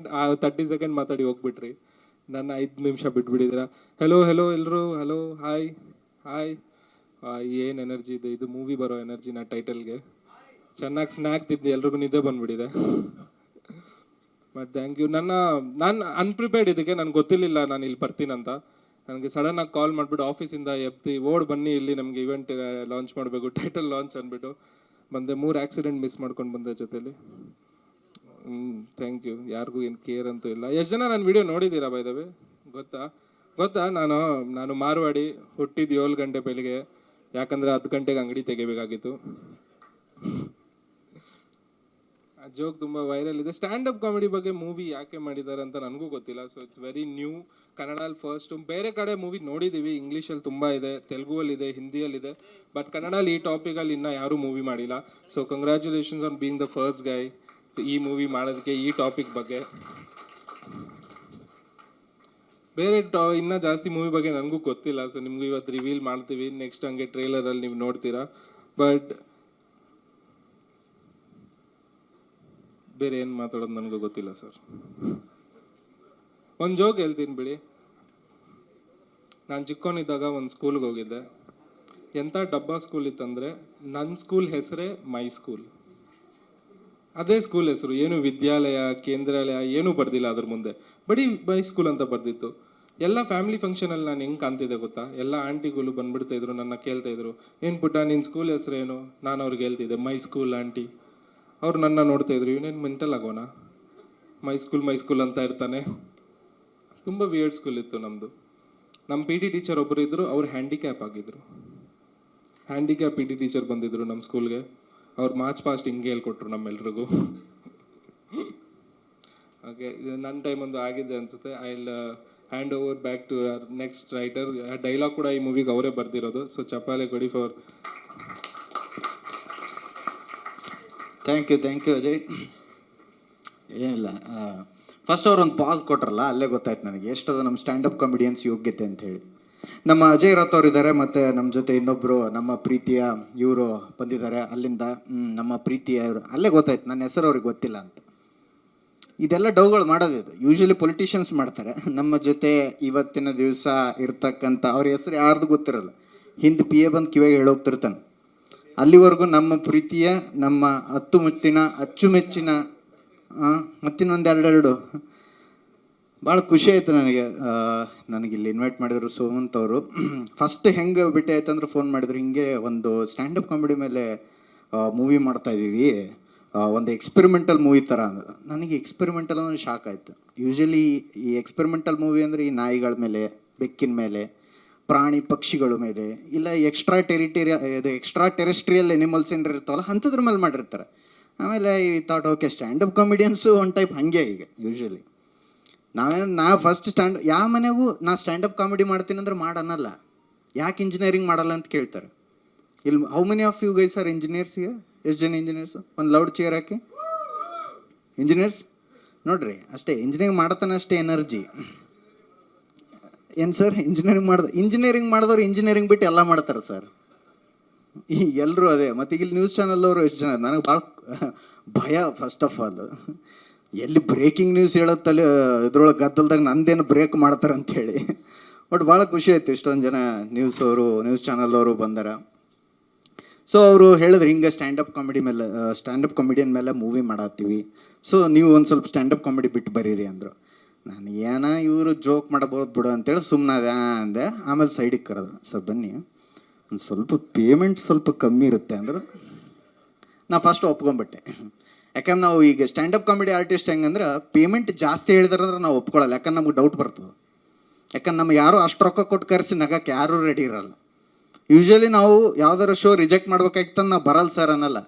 30 second ಮಾತಾಡಿ ಹೋಗ್ಬಿಟ್ರಿ. ನನ್ನ 5 ನಿಮಿಷ ಬಿಟ್ಬಿಟ್ಟಿದ್ದೀರಾ. ಹೆಲೋ ಹೆಲೋ ಎಲ್ಲರೂ, ಹೆಲೋ ಹಾಯ್ ಹಾಯ್. ಏನು ಎನರ್ಜಿ ಇದೆ ಇದು, ಮೂವಿ ಬರೋ ಎನರ್ಜಿನ ಟೈಟಲ್ಗೆ. ಚೆನ್ನಾಗಿ ಸ್ನ್ಯಾಕ್ ತಿಂದು ಎಲ್ರಿಗೂ ನಿದ್ದೆ ಬಂದ್ಬಿಟ್ಟಿದೆ. But thank you. ನಾನು ಅನ್ಪ್ರಿಪೇರ್ಡ್ ಇದಕ್ಕೆ, ನನಗೆ ಗೊತ್ತಿರಲಿಲ್ಲ ನಾನು ಇಲ್ಲಿ ಬರ್ತೀನಂತ. ನನಗೆ ಸಡನ್ನಾಗಿ ಕಾಲ್ ಮಾಡಿಬಿಟ್ಟು ಆಫೀಸಿಂದ ಎತ್ತಿ ಓಡ್ ಬನ್ನಿ, ಇಲ್ಲಿ ನಮಗೆ ಇವೆಂಟ್ ಲಾಂಚ್ ಮಾಡಬೇಕು, ಟೈಟಲ್ ಲಾಂಚ್ ಅಂದ್ಬಿಟ್ಟು ಬಂದೆ. 3 ಆಕ್ಸಿಡೆಂಟ್ ಮಿಸ್ ಮಾಡ್ಕೊಂಡು ಬಂದೆ ಜೊತೆಲಿ. Thank you. ಯಾರಿಗೂ ಏನು ಕೇರ್ ಅಂತೂ ಇಲ್ಲ. ಎಷ್ಟು ಜನ ನನ್ನ ವಿಡಿಯೋ ನೋಡಿದ್ದೀರಾ ಬೈ ದ ವೇ? ಗೊತ್ತಾ ನಾನು ಮಾರ್ವಾಡಿ, ಹುಟ್ಟಿದ್ದು 7 ಗಂಟೆ ಬೆಳಿಗ್ಗೆ, ಯಾಕಂದರೆ 10 ಗಂಟೆಗೆ ಅಂಗಡಿ ತೆಗಿಬೇಕಾಗಿತ್ತು. ಆ ಜೋಕ್ ತುಂಬ ವೈರಲ್ ಇದೆ. ಸ್ಟ್ಯಾಂಡಪ್ ಕಾಮಿಡಿ ಬಗ್ಗೆ ಮೂವಿ ಯಾಕೆ ಮಾಡಿದ್ದಾರೆ ಅಂತ ನನಗೂ ಗೊತ್ತಿಲ್ಲ. So it's very new. ಕನ್ನಡಲ್ಲಿ ಫಸ್ಟ್. ಬೇರೆ ಕಡೆ ಮೂವಿ ನೋಡಿದ್ದೀವಿ, ಇಂಗ್ಲೀಷಲ್ಲಿ ತುಂಬ ಇದೆ, ತೆಲುಗುವಲ್ಲಿದೆ, ಹಿಂದಿಯಲ್ಲಿದೆ. ಬಟ್ ಕನ್ನಡಲ್ಲಿ ಈ ಟಾಪಿಕಲ್ಲಿ ಇನ್ನೂ ಯಾರೂ ಮೂವಿ ಮಾಡಿಲ್ಲ. So congratulations on being the first guy ಈ ಮೂವಿ ಮಾಡೋದಕ್ಕೆ, ಈ ಟಾಪಿಕ್ ಬಗ್ಗೆ. ಬೇರೆ ಇನ್ನೂ ಜಾಸ್ತಿ ಮೂವಿ ಬಗ್ಗೆ ನನಗೂ ಗೊತ್ತಿಲ್ಲ. ಸೊ ನಿಮಗೂ ಇವತ್ತು ರಿವೀಲ್ ಮಾಡ್ತೀವಿ. ನೆಕ್ಸ್ಟ್ ಹಂಗೆ ಟ್ರೇಲರಲ್ಲಿ ನೀವು ನೋಡ್ತೀರಾ. ಬಟ್ ಬೇರೆ ಏನು ಮಾತಾಡೋದು ನನಗೂ ಗೊತ್ತಿಲ್ಲ ಸರ್. ಒಂದು ಜೋಕ್ ಹೇಳ್ತೀನಿ ಬಿಡಿ. ನಾನು ಚಿಕ್ಕವನಿದ್ದಾಗ ಒಂದು ಸ್ಕೂಲ್ಗೆ ಹೋಗಿದ್ದೆ. ಎಂಥ ಡಬ್ಬಾ ಸ್ಕೂಲ್ ಇತ್ತಂದರೆ, ನನ್ನ ಸ್ಕೂಲ್ ಹೆಸರೇ ಮೈ ಸ್ಕೂಲ್. ಅದೇ ಸ್ಕೂಲ್ ಹೆಸರು, ಏನು ವಿದ್ಯಾಲಯ, ಕೇಂದ್ರಾಲಯ ಏನೂ ಬರ್ದಿಲ್ಲ ಅದ್ರ ಮುಂದೆ, ಬರೀ ಮೈ ಸ್ಕೂಲ್ ಅಂತ ಬರ್ದಿತ್ತು. ಎಲ್ಲ ಫ್ಯಾಮಿಲಿ ಫಂಕ್ಷನಲ್ಲಿ ನಾನು ಹೆಂಗೆ ಕಾಣ್ತಿದ್ದೆ ಗೊತ್ತಾ? ಎಲ್ಲ ಆಂಟಿಗಳು ಬಂದ್ಬಿಡ್ತಾಯಿದ್ರು, ನನ್ನ ಕೇಳ್ತಾಯಿದ್ರು, ಏನು ಪುಟ್ಟ ನಿನ್ನ ಸ್ಕೂಲ್ ಹೆಸರೇನು? ನಾನು ಅವ್ರಿಗೆ ಹೇಳ್ತಿದ್ದೆ ಮೈ ಸ್ಕೂಲ್ ಆಂಟಿ. ಅವ್ರು ನನ್ನ ನೋಡ್ತಾಯಿದ್ರು, ಇವನೇನು ಮೆಂಟಲ್ ಆಗೋಣ, ಮೈ ಸ್ಕೂಲ್ ಅಂತ ಇರ್ತಾನೆ. ತುಂಬ ವಿಯರ್ಡ್ ಸ್ಕೂಲ್ ಇತ್ತು ನಮ್ಮದು. ನಮ್ಮ ಪಿ ಟಿ ಟೀಚರ್ ಒಬ್ಬರು ಇದ್ದರು, ಅವ್ರು ಹ್ಯಾಂಡಿಕ್ಯಾಪ್ ಆಗಿದ್ದರು. ಹ್ಯಾಂಡಿಕ್ಯಾಪ್ ಪಿ ಟಿ ಟೀಚರ್ ಬಂದಿದ್ದರು ನಮ್ಮ ಸ್ಕೂಲ್ಗೆ. ಅವ್ರು ಮಾರ್ಚ್ ಪಾಸ್ಟ್ ಹಿಂಗೆ ಹೇಳ್ಕೊಟ್ರು ನಮ್ಮೆಲ್ರಿಗೂ. ಓಕೆ, ಇದು ನನ್ನ ಟೈಮ್ ಒಂದು ಆಗಿದೆ ಅನಿಸುತ್ತೆ. I will hand over back to next writer. Dialogue ಕೂಡ ಈ ಮೂವಿಗೆ ಅವರೇ ಬರ್ದಿರೋದು. ಸೊ ಚಪ್ಪಾಳೆ ಕೊಡಿ ಫಾರ್. Thank you Ajay. ಏನಿಲ್ಲ, ಫಸ್ಟ್ ಅವ್ರು ಒಂದು ಪಾಸ್ ಕೊಟ್ರಲ್ಲ, ಅಲ್ಲೇ ಗೊತ್ತಾಯ್ತು ನನಗೆ ಎಷ್ಟದ ನಮ್ಮ ಸ್ಟ್ಯಾಂಡಪ್ ಕಾಮಿಡಿಯನ್ಸ್ ಯೋಗ್ಯತೆ ಅಂತ ಹೇಳಿ. ನಮ್ಮ ಅಜಯ್ ರಥ್ ಅವ್ರು ಇದ್ದಾರೆ, ಮತ್ತು ನಮ್ಮ ಜೊತೆ ಇನ್ನೊಬ್ಬರು ನಮ್ಮ ಪ್ರೀತಿಯ ಇವರು ಬಂದಿದ್ದಾರೆ ಅಲ್ಲಿಂದ. ನಮ್ಮ ಪ್ರೀತಿಯ ಇವರು, ಅಲ್ಲೇ ಗೊತ್ತಾಯ್ತು ನನ್ನ ಹೆಸರು ಅವ್ರಿಗೆ ಗೊತ್ತಿಲ್ಲ ಅಂತ. ಇದೆಲ್ಲ ಡೌಗಳು ಮಾಡೋದಿದು ಯೂಶ್ವಲಿ ಪೊಲಿಟಿಷಿಯನ್ಸ್ ಮಾಡ್ತಾರೆ. ನಮ್ಮ ಜೊತೆ ಇವತ್ತಿನ ದಿವಸ ಇರ್ತಕ್ಕಂಥ ಅವ್ರ ಹೆಸರು ಯಾರ್ದು ಗೊತ್ತಿರಲ್ಲ, ಹಿಂದೆ ಪಿ ಎ ಬಂದು ಕಿವಿಗೆ ಹೇಳೋಗ್ತಿರ್ತಾನೆ. ಅಲ್ಲಿವರೆಗೂ ನಮ್ಮ ಪ್ರೀತಿಯ, ನಮ್ಮ ಅಚ್ಚುಮೆಚ್ಚಿನ ಮತ್ತಿನ್ನೊಂದು ಎರಡೆರಡು ಭಾಳ ಖುಷಿ ಆಯಿತು ನನಗೆ ಇಲ್ಲಿ ಇನ್ವೈಟ್ ಮಾಡಿದ್ರು ಸುಮಂತ್ ಅವರು. ಫಸ್ಟ್ ಹೆಂಗೆ ಭೇಟಿ ಆಯ್ತು ಅಂದ್ರೆ ಫೋನ್ ಮಾಡಿದ್ರು, ಹಿಂಗೆ ಒಂದು ಸ್ಟ್ಯಾಂಡಪ್ ಕಾಮಿಡಿ ಮೇಲೆ ಮೂವಿ ಮಾಡ್ತಾಯಿದ್ದೀವಿ, ಒಂದು ಎಕ್ಸ್ಪೆರಿಮೆಂಟಲ್ ಮೂವಿ ಥರ ಅಂದ್ರೆ. ನನಗೆ ಎಕ್ಸ್ಪೆರಿಮೆಂಟಲ್ ಅಂದ್ರೆ ಶಾಕ್ ಆಯಿತು. ಯೂಶ್ವಲಿ ಈ ಎಕ್ಸ್ಪೆರಿಮೆಂಟಲ್ ಮೂವಿ ಅಂದರೆ ಈ ನಾಯಿಗಳ ಮೇಲೆ, ಬೆಕ್ಕಿನ ಮೇಲೆ, ಪ್ರಾಣಿ ಪಕ್ಷಿಗಳ ಮೇಲೆ, ಇಲ್ಲ ಎಕ್ಸ್ಟ್ರಾ ಟೆರೆಸ್ಟ್ರಿಯಲ್ ಎನಿಮಲ್ಸ್ ಏನಾರು ಇರ್ತಾವಲ್ಲ ಅಂಥದ್ರ ಮೇಲೆ ಮಾಡಿರ್ತಾರೆ. ಆಮೇಲೆ ಈ ಥಾಟ್ ಓಕೆ ಸ್ಟ್ಯಾಂಡಪ್ ಕಾಮಿಡಿಯನ್ಸು ಒಂದು ಟೈಪ್ ಹಾಗೆ ಈಗ ಯೂಶ್ವಲಿ. ನಾ ಫಸ್ಟ್ ಯಾವ ಮನೆಗೂ ನಾ ಸ್ಟ್ಯಾಂಡಪ್ ಕಾಮಿಡಿ ಮಾಡ್ತೀನಿ ಅಂದ್ರೆ ಮಾಡನ್ನಲ್ಲ. ಯಾಕೆ ಇಂಜಿನಿಯರಿಂಗ್ ಮಾಡಲ್ಲ ಅಂತ ಕೇಳ್ತಾರೆ. ಇಲ್ಲಿ how many of you guys are ಇಂಜಿನಿಯರ್ಸ್ಗೆ? ಎಷ್ಟು ಜನ ಇಂಜಿನಿಯರ್ಸು? ಒಂದು ಲೌಡ್ ಚೇರ್ ಹಾಕಿ. ಇಂಜಿನಿಯರ್ಸ್ ನೋಡ್ರಿ, ಅಷ್ಟೇ ಇಂಜಿನಿಯರಿಂಗ್ ಮಾಡತಾನೆ ಅಷ್ಟೇ ಎನರ್ಜಿ. ಏನು ಸರ್ ಇಂಜಿನಿಯರಿಂಗ್ ಮಾಡಿದವ್ರು ಇಂಜಿನಿಯರಿಂಗ್ ಬಿಟ್ಟು ಎಲ್ಲ ಮಾಡ್ತಾರೆ ಸರ್. ಎಲ್ಲರೂ ಅದೇ. ಮತ್ತು ಇಲ್ಲಿ ನ್ಯೂಸ್ ಚಾನಲ್ ಅವರು ಎಷ್ಟು ಜನ, ನನಗೆ ಭಾಳ ಭಯ. ಫಸ್ಟ್ ಆಫ್ ಆಲ್ ಎಲ್ಲಿ ಬ್ರೇಕಿಂಗ್ ನ್ಯೂಸ್ ಹೇಳತ್ತಲ್ಲಿ ಇದ್ರೊಳಗೆ ಗದ್ದಲ್ದಾಗ ನಂದೇನು ಬ್ರೇಕ್ ಮಾಡ್ತಾರೆ ಅಂಥೇಳಿ. ಬಟ್ ಭಾಳ ಖುಷಿ ಆಯಿತು ಇಷ್ಟೊಂದು ಜನ ನ್ಯೂಸ್ ಚಾನಲ್ ಅವರು ಬಂದಾರ. ಸೊ ಅವರು ಹೇಳಿದ್ರು ಹಿಂಗೆ ಸ್ಟ್ಯಾಂಡಪ್ ಕಾಮಿಡಿಯನ್ ಮೇಲೆ ಮೂವಿ ಮಾಡತ್ತೀವಿ, ಸೊ ನೀವು ಒಂದು ಸ್ವಲ್ಪ ಸ್ಟ್ಯಾಂಡಪ್ ಕಾಮಿಡಿ ಬಿಟ್ಟು ಬರೀರಿ ಅಂದರು. ನಾನು ಇವರು ಜೋಕ್ ಮಾಡಬಹುದು ಬಿಡು ಅಂತೇಳಿ ಸುಮ್ಮನೆ ಅಂದೆ. ಆಮೇಲೆ ಸೈಡಿಗೆ ಕರೆದ್ರು, ಸರ್ ಬನ್ನಿ ಒಂದು ಸ್ವಲ್ಪ ಪೇಮೆಂಟ್ ಸ್ವಲ್ಪ ಕಮ್ಮಿ ಇರುತ್ತೆ ಅಂದರು. ನಾ ಫಸ್ಟ್ ಒಪ್ಕೊಂಬಿಟ್ಟೆ. ಯಾಕಂದ್ರೆ ನಾವು ಈಗ ಸ್ಟ್ಯಾಂಡಪ್ ಕಾಮಿಡಿ ಆರ್ಟಿಸ್ಟ್ ಹೆಂಗಂದ್ರೆ ಪೇಮೆಂಟ್ ಜಾಸ್ತಿ ಹೇಳಿದ್ರಂದ್ರೆ ನಾವು ಒಪ್ಕೊಳ್ಳಲ್ಲ. ಯಾಕಂದ್ರೆ ನಮ್ಗೆ ಡೌಟ್ ಬರ್ತದೆ. ಯಾಕಂದ್ರೆ ನಮ್ಗೆ ಯಾರು ಅಷ್ಟು ರೊಕ್ಕ ಕೊಟ್ಟು ಕರೆಸಿ ನಗಕ್ಕೆ ಯಾರೂ ರೆಡಿ ಇರಲ್ಲ. ಯೂಶ್ವಲಿ ನಾವು ಯಾವ್ದಾರು ಶೋ ರಿಜೆಕ್ಟ್ ಮಾಡ್ಬೇಕಾಗ್ತಂದು ನಾವು ಬರಲ್ಲ ಸರ್ ಅನ್ನಲ್ಲ,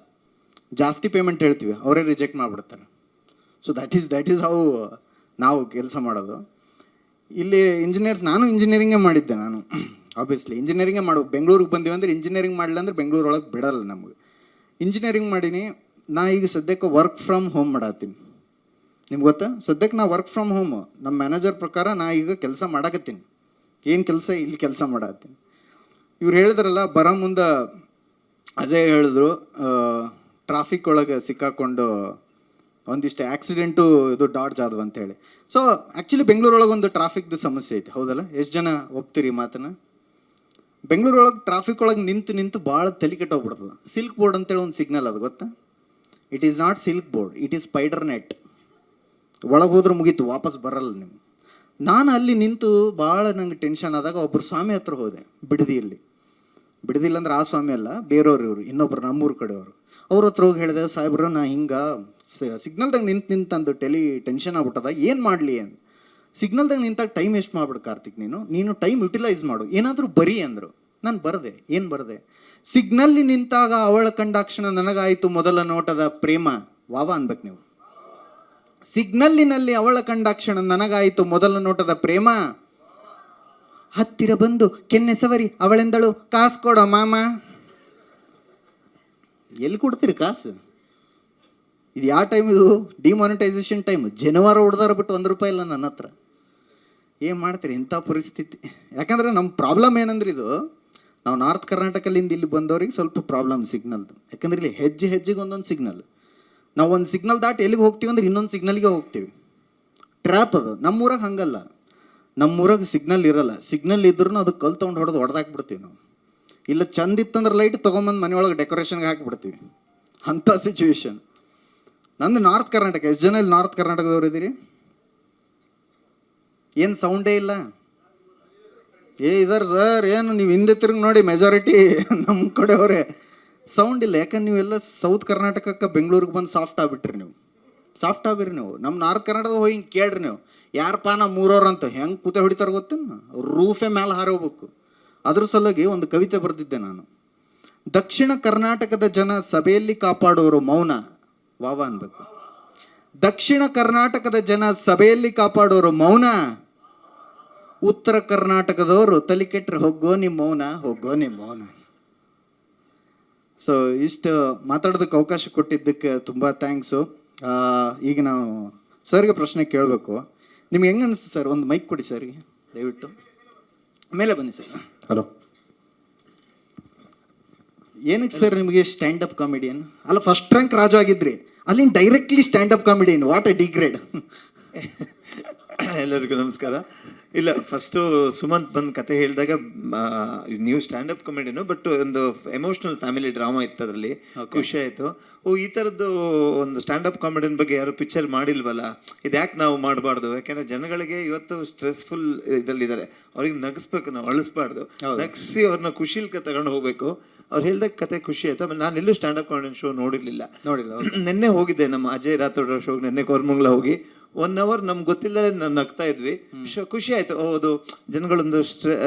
ಜಾಸ್ತಿ ಪೇಮೆಂಟ್ ಹೇಳ್ತೀವಿ, ಅವರೇ ರಿಜೆಕ್ಟ್ ಮಾಡಿಬಿಡ್ತಾರೆ. ಸೊ ದ್ಯಾಟ್ ಈಸ್ ಹೌ ನಾವು ಕೆಲಸ ಮಾಡೋದು ಇಲ್ಲಿ. ನಾನು ಇಂಜಿನಿಯರಿಂಗೇ ಮಾಡಿದ್ದೆ. ನಾನು ಆಬ್ವಿಯಸ್ಲಿ ಇಂಜಿನಿಯರಿಂಗೇ ಬೆಂಗಳೂರಿಗೆ ಬಂದೀವಿ ಅಂದರೆ ಇಂಜಿನಿಯರಿಂಗ್ ಮಾಡಲಿಲ್ಲ ಅಂದ್ರೆ ಬೆಂಗಳೂರೊಳಗೆ ಬಿಡಲ್ಲ ನಮಗೆ. ಇಂಜಿನಿಯರಿಂಗ್ ಮಾಡೀನಿ. ನಾ ಈಗ ಸದ್ಯಕ್ಕೆ ವರ್ಕ್ ಫ್ರಮ್ ಹೋಮ್ ಮಾಡತ್ತೀನಿ. ನಿಮ್ಗೆ ಗೊತ್ತಾ, ಸದ್ಯಕ್ಕೆ ನಾ ವರ್ಕ್ ಫ್ರಮ್ ಹೋಮ್. ನಮ್ಮ ಮ್ಯಾನೇಜರ್ ಪ್ರಕಾರ ನಾ ಈಗ ಕೆಲಸ ಮಾಡಕತ್ತೀನಿ. ಏನು ಕೆಲಸ? ಇಲ್ಲಿ ಕೆಲಸ ಮಾಡತ್ತೀನಿ. ಇವ್ರು ಹೇಳಿದ್ರಲ್ಲ ಬರೋ ಮುಂದೆ ಅಜಯ್ ಹೇಳಿದ್ರು ಟ್ರಾಫಿಕ್ ಒಳಗೆ ಸಿಕ್ಕಾಕೊಂಡು ಒಂದಿಷ್ಟು ಆಕ್ಸಿಡೆಂಟು ಇದು ಡಾಡ್ಜ್ ಆದವು ಅಂತೇಳಿ. ಸೊ ಆ್ಯಕ್ಚುಲಿ ಬೆಂಗಳೂರೊಳಗೆ ಒಂದು ಟ್ರಾಫಿಕ್ದು ಸಮಸ್ಯೆ ಐತೆ, ಹೌದಲ್ಲ? ಎಷ್ಟು ಜನ ಒಪ್ತೀರಿ ಮಾತನ್ನ? ಬೆಂಗಳೂರೊಳಗೆ ಟ್ರಾಫಿಕ್ ಒಳಗೆ ನಿಂತು ಭಾಳ ತಲೆ ಕೆಟ್ಟೋಗ್ಬಿಡ್ತದೆ. ಸಿಲ್ಕ್ ಬೋರ್ಡ್ ಅಂತೇಳಿ ಒಂದು ಸಿಗ್ನಲ್ ಅದು ಗೊತ್ತಾ? It is not silk board, it is spider net. ಒಳಗೆ ಹೋದ್ರೆ ಮುಗೀತು, ವಾಪಸ್ ಬರಲ್ಲ ನೀವು. ನಾನು ಅಲ್ಲಿ ನಿಂತು ಭಾಳ ನಂಗೆ ಟೆನ್ಷನ್ ಆದಾಗ ಒಬ್ಬರು ಸ್ವಾಮಿ ಹತ್ರ ಹೋದೆ, ಬಿಡದಿಯಲ್ಲಿ. ಬಿಡದಿಲ್ಲ ಅಂದ್ರೆ ಆ ಸ್ವಾಮಿ ಅಲ್ಲ, ಬೇರೆಯವ್ರು ಇವರು, ಇನ್ನೊಬ್ರು ನಮ್ಮೂರ ಕಡೆಯವರು. ಅವ್ರ ಹತ್ರ ಹೋಗಿ ಹೇಳಿದೆ, ಸಾಹೇಬ್ರ ನಾ ಹಿಂಗೆ ಸಿಗ್ನಲ್ದಾಗ ನಿಂತಂದು ಟೆನ್ಷನ್ ಆಗ್ಬಿಟ್ಟದ, ಏನು ಮಾಡಲಿ ಅಂತ. ಸಿಗ್ನಲ್ದಾಗ ನಿಂತಾಗ ಟೈಮ್ ವೇಸ್ಟ್ ಮಾಡ್ಬಿಡು ಕಾರ್ತಿಕ್, ನೀನು ಟೈಮ್ ಯುಟಿಲೈಸ್ ಮಾಡು, ಏನಾದರೂ ಬರಿ ಅಂದರು. ನಾನು ಬರದೆ. ಏನು ಬರದೆ? ಸಿಗ್ನಲ್ಲಿ ನಿಂತಾಗ ಅವಳ ಕಂಡಾಕ್ಷಣ ನನಗಾಯಿತು ಮೊದಲ ನೋಟದ ಪ್ರೇಮ. ವಾವ ಅನ್ಬೇಕು ನೀವು. ಸಿಗ್ನಲ್ಲಿನಲ್ಲಿ ಅವಳ ಕಂಡಾಕ್ಷಣ ನನಗಾಯಿತು ಮೊದಲ ನೋಟದ ಪ್ರೇಮ. ಹತ್ತಿರ ಬಂದು ಕೆನ್ನೆ ಸವರಿ ಅವಳೆಂದಳು, ಕಾಸು ಕೊಡೋ ಮಾಮ. ಎಲ್ಲಿ ಕೊಡ್ತೀರಿ ಕಾಸು? ಇದು ಯಾವ ಟೈಮ್? ಇದು ಡಿಮಾನಿಟೈಸೇಷನ್ ಟೈಮ್. ಜನವಾರ ಹೊಡೆದಾರ ಬಿಟ್ಟು ₹1 ಇಲ್ಲ ನನ್ನ ಹತ್ರ. ಏನು ಮಾಡ್ತೀರಿ ಇಂಥ ಪರಿಸ್ಥಿತಿ? ಯಾಕಂದರೆ ನಮ್ಮ ಪ್ರಾಬ್ಲಮ್ ಏನಂದ್ರೆ, ಇದು ನಾವು ನಾರ್ತ್ ಕರ್ನಾಟಕದಿಂದ ಇಲ್ಲಿ ಬಂದವ್ರಿಗೆ ಸ್ವಲ್ಪ ಪ್ರಾಬ್ಲಮ್ ಸಿಗ್ನಲ್ದು. ಯಾಕಂದ್ರೆ ಇಲ್ಲಿ ಹೆಜ್ಜೆಗೆ ಒಂದೊಂದು ಸಿಗ್ನಲ್. ನಾವು ಒಂದು ಸಿಗ್ನಲ್ ದಾಟಿ ಎಲ್ಲಿಗೆ ಹೋಗ್ತೀವಿ ಅಂದ್ರೆ ಇನ್ನೊಂದು ಸಿಗ್ನಲ್ಗೆ ಹೋಗ್ತೀವಿ. ಟ್ರ್ಯಾಪ್ ಅದು. ನಮ್ಮೂರಾಗ ಹಂಗಲ್ಲ. ನಮ್ಮೂರಾಗ ಸಿಗ್ನಲ್ ಇರಲ್ಲ. ಸಿಗ್ನಲ್ ಇದ್ರೂ ಅದು ಕಲ್ ತೊಗೊಂಡು ಹೊಡೆದಾಕ್ಬಿಡ್ತೀವಿ ನಾವು. ಇಲ್ಲ ಚಂದ ಇತ್ತಂದ್ರೆ ಲೈಟ್ ತೊಗೊಂಬಂದು ಮನೆಯೊಳಗೆ ಡೆಕೋರೇಷನ್ಗೆ ಹಾಕಿಬಿಡ್ತೀವಿ. ಅಂಥ ಸಿಚುವೇಶನ್. ನಂದು ನಾರ್ತ್ ಕರ್ನಾಟಕ. ಎಷ್ಟು ಜನ ಇಲ್ಲಿ ನಾರ್ತ್ ಕರ್ನಾಟಕದವ್ರು ಇದ್ದೀರಿ? ಏನು ಸೌಂಡೇ ಇಲ್ಲ? ಇದಾರೆ ಸರ್. ಏನು ನೀವು ಹಿಂದೆ ತಿರುಗಿ ನೋಡಿ, ಮೆಜಾರಿಟಿ ನಮ್ಮ ಕಡೆಯವರೇ. ಸೌಂಡ್ ಇಲ್ಲ. ಯಾಕಂದ್ರೆ ನೀವೆಲ್ಲ ಸೌತ್ ಕರ್ನಾಟಕಕ್ಕೆ ಬೆಂಗಳೂರಿಗೆ ಬಂದು ಸಾಫ್ಟ್ ಆಗಿಬಿಟ್ರಿ ನೀವು. ಸಾಫ್ಟ್ ಆಗಿರಿ ನೀವು. ನಮ್ಮ ನಾರ್ತ್ ಕರ್ನಾಟಕದ ಹೋಗಿ ಹಿಂಗೆ ಕೇಳ್ರಿ ನೀವು, ಯಾರಪ್ಪ ನಾ ಮೂರವ್ರು ಅಂತ ಹೆಂಗೆ ಕೂತೆ ಹೊಡಿತಾರೆ ಗೊತ್ತೇನು? ರೂಫೇ ಮೇಲೆ ಹಾರಿ ಹೋಗ್ಬೇಕು. ಅದ್ರ ಸಲುವಾಗಿ ಒಂದು ಕವಿತೆ ಬರೆದಿದ್ದೆ ನಾನು. ದಕ್ಷಿಣ ಕರ್ನಾಟಕದ ಜನ ಸಭೆಯಲ್ಲಿ ಕಾಪಾಡೋರು ಮೌನ. ವಾವ ಅನ್ಬೇಕು. ದಕ್ಷಿಣ ಕರ್ನಾಟಕದ ಜನ ಸಭೆಯಲ್ಲಿ ಕಾಪಾಡೋರು ಮೌನ. ಉತ್ತರ ಕರ್ನಾಟಕದವರು ತಲೆ ಕೆಟ್ಟರೆ ಹೋಗೋ ನಿಮ್ಮ ಮೌನ, ಹೋಗೋ ನಿಮ್ಮ ಮೌನ. ಸೊ ಇಷ್ಟು ಮಾತಾಡೋದಕ್ಕೆ ಅವಕಾಶ ಕೊಟ್ಟಿದ್ದಕ್ಕೆ ತುಂಬ ಥ್ಯಾಂಕ್ಸು. ಈಗ ನಾವು ಸರ್ಗೆ ಪ್ರಶ್ನೆ ಕೇಳಬೇಕು. ನಿಮ್ಗೆ ಹೆಂಗೆ ಅನಿಸ್ತು ಸರ್? ಒಂದು ಮೈಕ್ ಕೊಡಿ ಸರ್ಗೆ ದಯವಿಟ್ಟು. ಮೇಲೆ ಬನ್ನಿ ಸರ್. ಹಲೋ. ಏನಕ್ಕೆ ಸರ್ ನಿಮಗೆ ಸ್ಟ್ಯಾಂಡಪ್ ಕಾಮಿಡಿಯನ್ ಅಲ್ಲ, ಫಸ್ಟ್ ರ್ಯಾಂಕ್ ರಾಜು ಆಗಿದ್ರಿ, ಅಲ್ಲಿಂದ directly standup comedian? What a degrade. ಎಲ್ಲರಿಗೂ ನಮಸ್ಕಾರ. ಇಲ್ಲ, ಫಸ್ಟು ಸುಮಂತ್ ಬಂದು ಕತೆ ಹೇಳಿದಾಗ ನೀವು ಸ್ಟ್ಯಾಂಡಪ್ ಕಾಮಿಡಿನು, ಬಟ್ ಒಂದು ಎಮೋಷ್ನಲ್ ಫ್ಯಾಮಿಲಿ ಡ್ರಾಮಾ ಇತ್ತು ಅದರಲ್ಲಿ. ಖುಷಿ ಆಯಿತು. ಈ ಥರದ್ದು ಒಂದು ಸ್ಟ್ಯಾಂಡಪ್ ಕಾಮಿಡಿಯನ್ ಬಗ್ಗೆ ಯಾರು ಪಿಕ್ಚರ್ ಮಾಡಿಲ್ವಲ್ಲ, ಇದು ಯಾಕೆ ನಾವು ಮಾಡಬಾರ್ದು? ಯಾಕೆಂದರೆ ಜನಗಳಿಗೆ ಇವತ್ತು ಸ್ಟ್ರೆಸ್ಫುಲ್ ಇದರಲ್ಲಿದ್ದಾರೆ, ಅವ್ರಿಗೆ ನಗಿಸ್ಬೇಕು, ನಾವು ಅಳಿಸ್ಬಾರ್ದು. ನಗಿಸಿ ಅವ್ರನ್ನ ಖುಷಿಲ್ಕ ತಗೊಂಡು ಹೋಗಬೇಕು. ಅವ್ರು ಹೇಳಿದಾಗ ಕತೆ ಖುಷಿ ಆಯಿತು. ಆಮೇಲೆ ನಾನು ಎಲ್ಲೂ ಸ್ಟ್ಯಾಂಡಪ್ ಕಾಮಿಡಿಯನ್ ಶೋ ನೋಡಿರಲಿಲ್ಲ. ನಿನ್ನೆ ಹೋಗಿದ್ದೆ ನಮ್ಮ ಅಜಯ್ ರಾಥೋಡ್ ಶೋಗೆ. ನಿನ್ನೆ ಕೋರ್ಮಂಗ್ಲ ಹೋಗಿ 1 hour ನಮ್ಗೆ ಗೊತ್ತಿಲ್ಲದೆ ನಾನು ನಗ್ತಾ ಇದ್ವಿ. ಖುಷಿ ಆಯಿತು. ಹೌದು, ಜನಗಳೊಂದು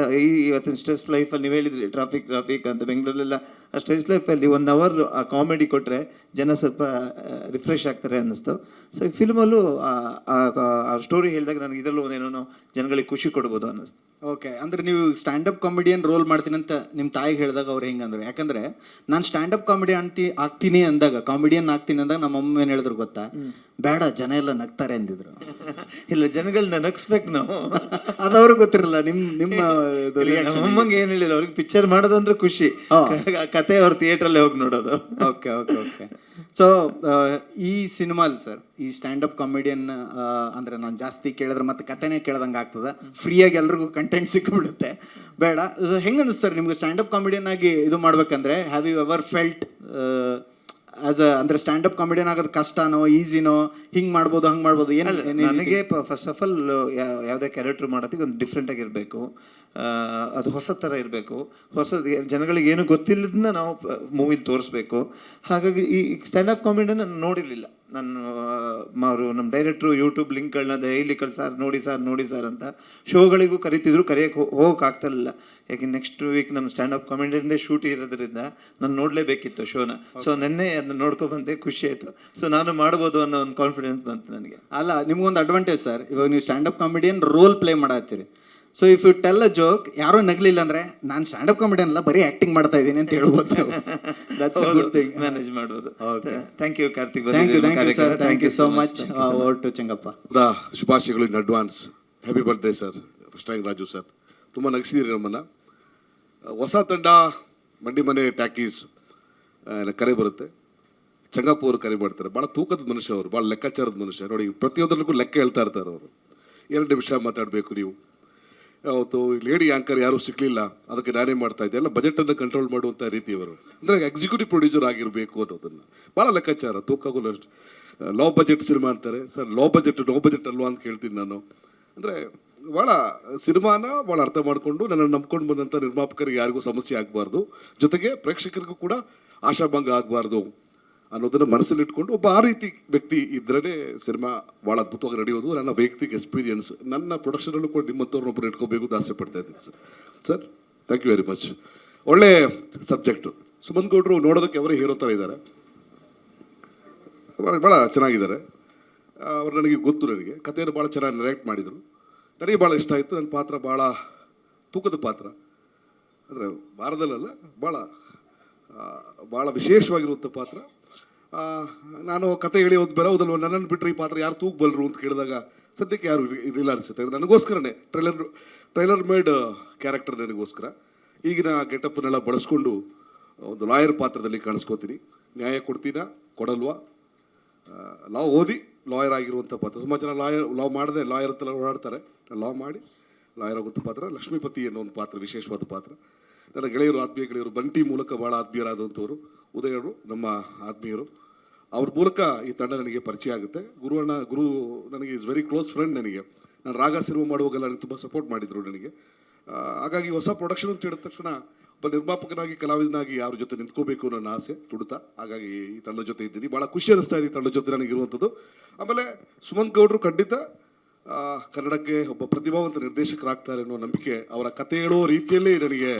ಇವತ್ತಿನ ಸ್ಟ್ರೆಸ್ ಲೈಫಲ್ಲಿ ನೀವು ಹೇಳಿದ್ರಿ ಟ್ರಾಫಿಕ್ ಅಂತ, ಬೆಂಗಳೂರಲ್ಲೆಲ್ಲ ಆ ಸ್ಟ್ರೆಸ್ ಲೈಫಲ್ಲಿ 1 hour ಆ ಕಾಮಿಡಿ ಕೊಟ್ಟರೆ ಜನ ಸ್ವಲ್ಪ ರಿಫ್ರೆಶ್ ಆಗ್ತಾರೆ ಅನ್ನಿಸ್ತು. ಸೊ ಈ ಫಿಲ್ಮಲ್ಲೂ ಆ ಸ್ಟೋರಿ ಹೇಳಿದಾಗ ನನಗೆ ಇದರಲ್ಲೂ ಒಂದೇನೋ ಜನಗಳಿಗೆ ಖುಷಿ ಕೊಡ್ಬೋದು ಅನ್ನಿಸ್ತು. ಓಕೆ, ಅಂದರೆ ನೀವು ಸ್ಟ್ಯಾಂಡಪ್ ಕಾಮಿಡಿಯನ್ ರೋಲ್ ಮಾಡ್ತೀನಿ ಅಂತ ನಿಮ್ಮ ತಾಯಿಗೆ ಹೇಳಿದಾಗ ಅವ್ರು ಹೆಂಗೆ ಅಂದರು? ಯಾಕಂದರೆ ನಾನು ಸ್ಟ್ಯಾಂಡಪ್ ಆಗ್ತೀನಿ ಅಂದಾಗ, ಕಾಮಿಡಿಯನ್ ಆಗ್ತೀನಿ ಅಂದಾಗ ನಮ್ಮ ಅಮ್ಮ ಏನು ಹೇಳಿದ್ರು ಗೊತ್ತಾ? ಬೇಡ, ಜನ ಎಲ್ಲ ನಗ್ತಾರೆ ಅಂದಿದ್ರು. ಇಲ್ಲ, ಜನಗಳನ್ನ ನಗಿಸ್ಬೇಕು ನಾವು. ಅದವ್ರಿಗೆ ಗೊತ್ತಿರಲ್ಲ. ನಿಮ್ಮ ಅಮ್ಮಂಗೆ ಏನು ಹೇಳಿಲ್ಲ, ಅವ್ರಿಗೆ ಪಿಕ್ಚರ್ ಮಾಡೋದಂದ್ರೆ ಖುಷಿ. ಕತೆ ಅವ್ರು ಥಿಯೇಟ್ರಲ್ಲೇ ಹೋಗಿ ನೋಡೋದು. Okay okay okay. ಸೊ ಈ ಸಿನಿಮಾಲ್ ಸರ್, ಈ ಸ್ಟ್ಯಾಂಡಪ್ ಕಾಮಿಡಿಯನ್ ಅಂದರೆ ನಾನು ಜಾಸ್ತಿ ಕೇಳಿದ್ರೆ ಮತ್ತೆ ಕತೆನೇ ಕೇಳ್ದಂಗೆ ಆಗ್ತದೆ. ಫ್ರೀಯಾಗಿ ಎಲ್ರಿಗೂ ಕಂಟೆಂಟ್ ಸಿಕ್ಬಿಡುತ್ತೆ. ಬೇಡ, ಹೆಂಗೆ ಅನಿಸ್ತು ಸರ್ ನಿಮ್ಗೆ ಸ್ಟ್ಯಾಂಡಪ್ ಕಾಮಿಡಿಯನ್ ಆಗಿ ಇದು ಮಾಡ್ಬೇಕಂದ್ರೆ? Have you ever felt as ಅಂದರೆ ಸ್ಟ್ಯಾಂಡಪ್ ಕಾಮಿಡಿಯನ್ ಆಗೋದು ಕಷ್ಟನೋ ಈಸಿನೋ, ಹಿಂಗೆ ಮಾಡ್ಬೋದು ಹಂಗೆ ಮಾಡ್ಬೋದು? ಏನಲ್ಲ, ನನಗೆ ಫಸ್ಟ್ ಆಫ್ ಆಲ್ ಯಾವುದೇ ಕ್ಯಾರೆಕ್ಟರ್ ಮಾಡೋದಕ್ಕೆ ಒಂದು ಡಿಫ್ರೆಂಟ್ ಆಗಿರಬೇಕು. ಅದು ಹೊಸ ಥರ ಇರಬೇಕು. ಜನಗಳಿಗೆ ಏನು ಗೊತ್ತಿಲ್ಲದನ್ನ ನಾವು ಮೂವಿಲಿ ತೋರಿಸ್ಬೇಕು. ಹಾಗಾಗಿ ಈ ಸ್ಟ್ಯಾಂಡಪ್ ಕಾಮಿಡಿನ ನಾನು ನೋಡಿರಲಿಲ್ಲ. ನಾನು ಅವರು ನಮ್ಮ ಡೈರೆಕ್ಟ್ರು ಯೂಟ್ಯೂಬ್ ಲಿಂಕ್ಗಳನ್ನ ಡೈಲಿ ನೋಡಿ ಸರ್ ಅಂತ ಶೋಗಳಿಗೂ ಕರಿತಿದ್ರು. ಕರೆಯೋಕ್ಕೆ ಹೋಗೋಕೆ ಆಗ್ತಾಯಿಲ್ಲ. ಯಾಕೆ ನೆಕ್ಸ್ಟ್ ವೀಕ್ ನಮ್ಮ ಸ್ಟ್ಯಾಂಡಪ್ ಕಾಮಿಡಿಯಿಂದೇ ಶೂಟ್ ಇರೋದ್ರಿಂದ ನಾನು ನೋಡಲೇಬೇಕಿತ್ತು ಶೋನ. ಸೊ ನೆನ್ನೆ ಅದನ್ನ ನೋಡ್ಕೊಬಂದೆ, ಖುಷಿ ಆಯಿತು. ಸೊ ನಾನು ಮಾಡ್ಬೋದು ಅನ್ನೋ ಒಂದು ಕಾನ್ಫಿಡೆನ್ಸ್ ಬಂತು ನನಗೆ. ಅಲ್ಲ, ನಿಮ್ಗೊಂದು ಅಡ್ವಾಂಟೇಜ್ ಸರ್, ಇವಾಗ ನೀವು ಸ್ಟ್ಯಾಂಡಪ್ ಕಾಮಿಡಿಯನ್ ರೋಲ್ ಪ್ಲೇ ಮಾಡತ್ತೀರಿ. So if you tell a joke, ಯಾರೋ ನಗಲಿಲ್ಲ ಅಂದರೆ ನಾನು ಸ್ಟ್ಯಾಂಡಪ್ ಕಾಮಿಡಿಯನ್ ಅಲ್ಲ, ಬರೀ ಆ್ಯಕ್ಟಿಂಗ್ ಮಾಡ್ತಾ ಇದ್ದೀನಿ ಅಂತ ಹೇಳ್ಬೋದು. ಮ್ಯಾನೇಜ್ ಮಾಡ್ಬೋದು. Thank you Karthik. Thank you so much. Over to Chengappa. ಶುಭಾಶಯಗಳು in advance. Happy birthday sir. First time Raju sir, ತುಂಬ ನಗಿಸಿದಿರಿ ನಮ್ಮನ್ನು. ಹೊಸ ತಂಡ ಮಂಡಿ ಮನೆ ಟ್ಯಾಕೀಸ್ ಕರೆ ಬರುತ್ತೆ. ಚಂಗಪ್ಪ ಅವರು ಕರೆ ಮಾಡ್ತಾರೆ. ಭಾಳ ತೂಕದ ಮನುಷ್ಯ ಅವರು, ಭಾಳ ಲೆಕ್ಕಾಚಾರದ ಮನುಷ್ಯ. ನೋಡಿ, ಪ್ರತಿಯೊಂದಕ್ಕೂ ಲೆಕ್ಕ ಹೇಳ್ತಾ ಇರ್ತಾರೆ ಅವರು. 2 ನಿಮಿಷ ಮಾತಾಡಬೇಕು ನೀವು. ಅವತ್ತು ಲೇಡಿ ಆ್ಯಂಕರ್ ಯಾರೂ ಸಿಕ್ಕಲಿಲ್ಲ, ಅದಕ್ಕೆ ನಾನೇ ಮಾಡ್ತಾ ಇದ್ದೆ. ಎಲ್ಲ ಬಜೆಟನ್ನು ಕಂಟ್ರೋಲ್ ಮಾಡುವಂಥ ರೀತಿಯವರು, ಅಂದರೆ ಎಕ್ಸಿಕ್ಯೂಟಿವ್ ಪ್ರೊಡ್ಯೂಸರ್ ಆಗಿರಬೇಕು ಅನ್ನೋದನ್ನು ಭಾಳ ಲೆಕ್ಕಾಚಾರ, ತೂಕಗಳು ಅಷ್ಟು. ಲೋ ಬಜೆಟ್ ಸಿನಿಮಾ ಅಂತಾರೆ sir, low budget no budget ಅಲ್ವಾ ಅಂತ ಕೇಳ್ತೀನಿ ನಾನು. ಅಂದರೆ ಭಾಳ ಸಿನಿಮಾನ ಭಾಳ ಅರ್ಥ ಮಾಡಿಕೊಂಡು ನನ್ನನ್ನು ನಂಬ್ಕೊಂಡು ಬಂದಂಥ ನಿರ್ಮಾಪಕರಿಗೆ ಯಾರಿಗೂ ಸಮಸ್ಯೆ ಆಗಬಾರ್ದು, ಜೊತೆಗೆ ಪ್ರೇಕ್ಷಕರಿಗೂ ಕೂಡ ಆಶಾಭಂಗ ಆಗಬಾರ್ದು ಅನ್ನೋದನ್ನು ಮನಸ್ಸಲ್ಲಿಟ್ಕೊಂಡು ಒಬ್ಬ ಆ ರೀತಿ ವ್ಯಕ್ತಿ ಇದ್ರೇ ಸಿನಿಮಾ ಭಾಳ ಅದ್ಭುತವಾಗಿ ನಡೆಯೋದು. ನನ್ನ ವೈಯಕ್ತಿಕ ಎಕ್ಸ್ಪೀರಿಯನ್ಸ್. ನನ್ನ ಪ್ರೊಡಕ್ಷನಲ್ಲೂ ಕೂಡ ನಿಮ್ಮಂಥವ್ರನ್ನೊಬ್ಬರು ಇಟ್ಕೋಬೇಕು ಅಂತ ಆಸೆ ಪಡ್ತಾ ಇದ್ದೀನಿ sir. Thank you very much. ಒಳ್ಳೆ ಸಬ್ಜೆಕ್ಟು. ಸುಮಂತ್ ಗೌಡ್ರು ನೋಡೋದಕ್ಕೆ ಅವರೇ ಹೀರೋ ಥರ ಇದ್ದಾರೆ, ಭಾಳ ಚೆನ್ನಾಗಿದ್ದಾರೆ. ಅವ್ರು ನನಗೆ ಗೊತ್ತು, ನನಗೆ ಕಥೆಯನ್ನು ಭಾಳ ಚೆನ್ನಾಗಿ ನರೇಟ್ ಮಾಡಿದರು. ನನಗೆ ಭಾಳ ಇಷ್ಟ ಆಯಿತು. ನನ್ನ ಪಾತ್ರ ಭಾಳ ತೂಕದ ಪಾತ್ರ, ಅಂದರೆ ಭಾರದಲ್ಲ, ಭಾಳ ವಿಶೇಷವಾಗಿರುವಂಥ ಪಾತ್ರ. ನಾನು ಕತೆ ಹೇಳಿ ಹೋದ್ ಬರೋದಲ್ವ, ನನ್ನನ್ನು ಬಿಟ್ಟರೆ ಈ ಪಾತ್ರ ಯಾರು ತೂಗಬಲ್ಲರು ಅಂತ ಕೇಳಿದಾಗ ಸದ್ಯಕ್ಕೆ ಯಾರು ಇರಲಿಲ್ಲ ಅನಿಸುತ್ತೆ. ನನಗೋಸ್ಕರನೇ ಟ್ರೈಲರ್ ಮೇಡ್ ಕ್ಯಾರೆಕ್ಟರ್ ನನಗೋಸ್ಕರ. ಈಗಿನ ಗೆಟಪ್ಪನ್ನೆಲ್ಲ ಬಳಸ್ಕೊಂಡು ಒಂದು ಲಾಯರ್ ಪಾತ್ರದಲ್ಲಿ ಕಾಣಿಸ್ಕೋತೀನಿ. ನ್ಯಾಯ ಕೊಡ್ತೀನಾ ಕೊಡಲ್ವಾ, ಲಾ ಓದಿ ಲಾಯರ್ ಆಗಿರುವಂಥ ಪಾತ್ರ. ತುಂಬ ಜನ ಲಾ ಮಾಡದೆ ಲಾಯರ್ ಅಂತೆಲ್ಲ ಓಡಾಡ್ತಾರೆ. ಲಾ ಮಾಡಿ ಲಾಯರ್ ಆಗುವಂಥ ಪಾತ್ರ. ಲಕ್ಷ್ಮೀಪತಿ ಅನ್ನೋ ಒಂದು ಪಾತ್ರ, ವಿಶೇಷವಾದ ಪಾತ್ರ. ನನ್ನ ಗೆಳೆಯರು, ಆತ್ಮೀಯ ಗೆಳೆಯರು, ಬಂಟಿ ಮೂಲಕ ಭಾಳ ಆತ್ಮೀಯರಾದಂಥವ್ರು. ಉದಯರು ನಮ್ಮ ಆತ್ಮೀಯರು, ಅವ್ರ ಮೂಲಕ ಈ ತಂಡ ನನಗೆ ಪರಿಚಯ ಆಗುತ್ತೆ. ಗುರು ನನಗೆ ಇಸ್ ವೆರಿ ಕ್ಲೋಸ್ ಫ್ರೆಂಡ್. ನನಗೆ ನಾನು ರಾಗ ಸಿನಿಮಾ ಮಾಡುವಾಗೆಲ್ಲ ನನಗೆ ತುಂಬ ಸಪೋರ್ಟ್ ಮಾಡಿದರು ನನಗೆ. ಹಾಗಾಗಿ ಹೊಸ ಪ್ರೊಡಕ್ಷನ್ ಅಂತ ಹೇಳಿದ ತಕ್ಷಣ ಒಬ್ಬ ನಿರ್ಮಾಪಕನಾಗಿ, ಕಲಾವಿದನಾಗಿ ಯಾರ ಜೊತೆ ನಿಂತ್ಕೋಬೇಕು ಅನ್ನೋ ನನ್ನ ಆಸೆ, ತುಡಿತ. ಹಾಗಾಗಿ ಈ ತಂಡದ ಜೊತೆ ಇದ್ದೀನಿ. ಭಾಳ ಖುಷಿ ಅನ್ನಿಸ್ತಾ ಇದೆ ಈ ತಂಡದ ಜೊತೆ ನನಗಿರುವಂಥದ್ದು. ಆಮೇಲೆ ಸುಮಂತ್ ಗೌಡರು ಖಂಡಿತ ಕನ್ನಡಕ್ಕೆ ಒಬ್ಬ ಪ್ರತಿಭಾವಂತ ನಿರ್ದೇಶಕರಾಗ್ತಾರೆ ಅನ್ನೋ ನಂಬಿಕೆ ಅವರ ಕತೆ ಹೇಳೋ ರೀತಿಯಲ್ಲೇ ನನಗೆ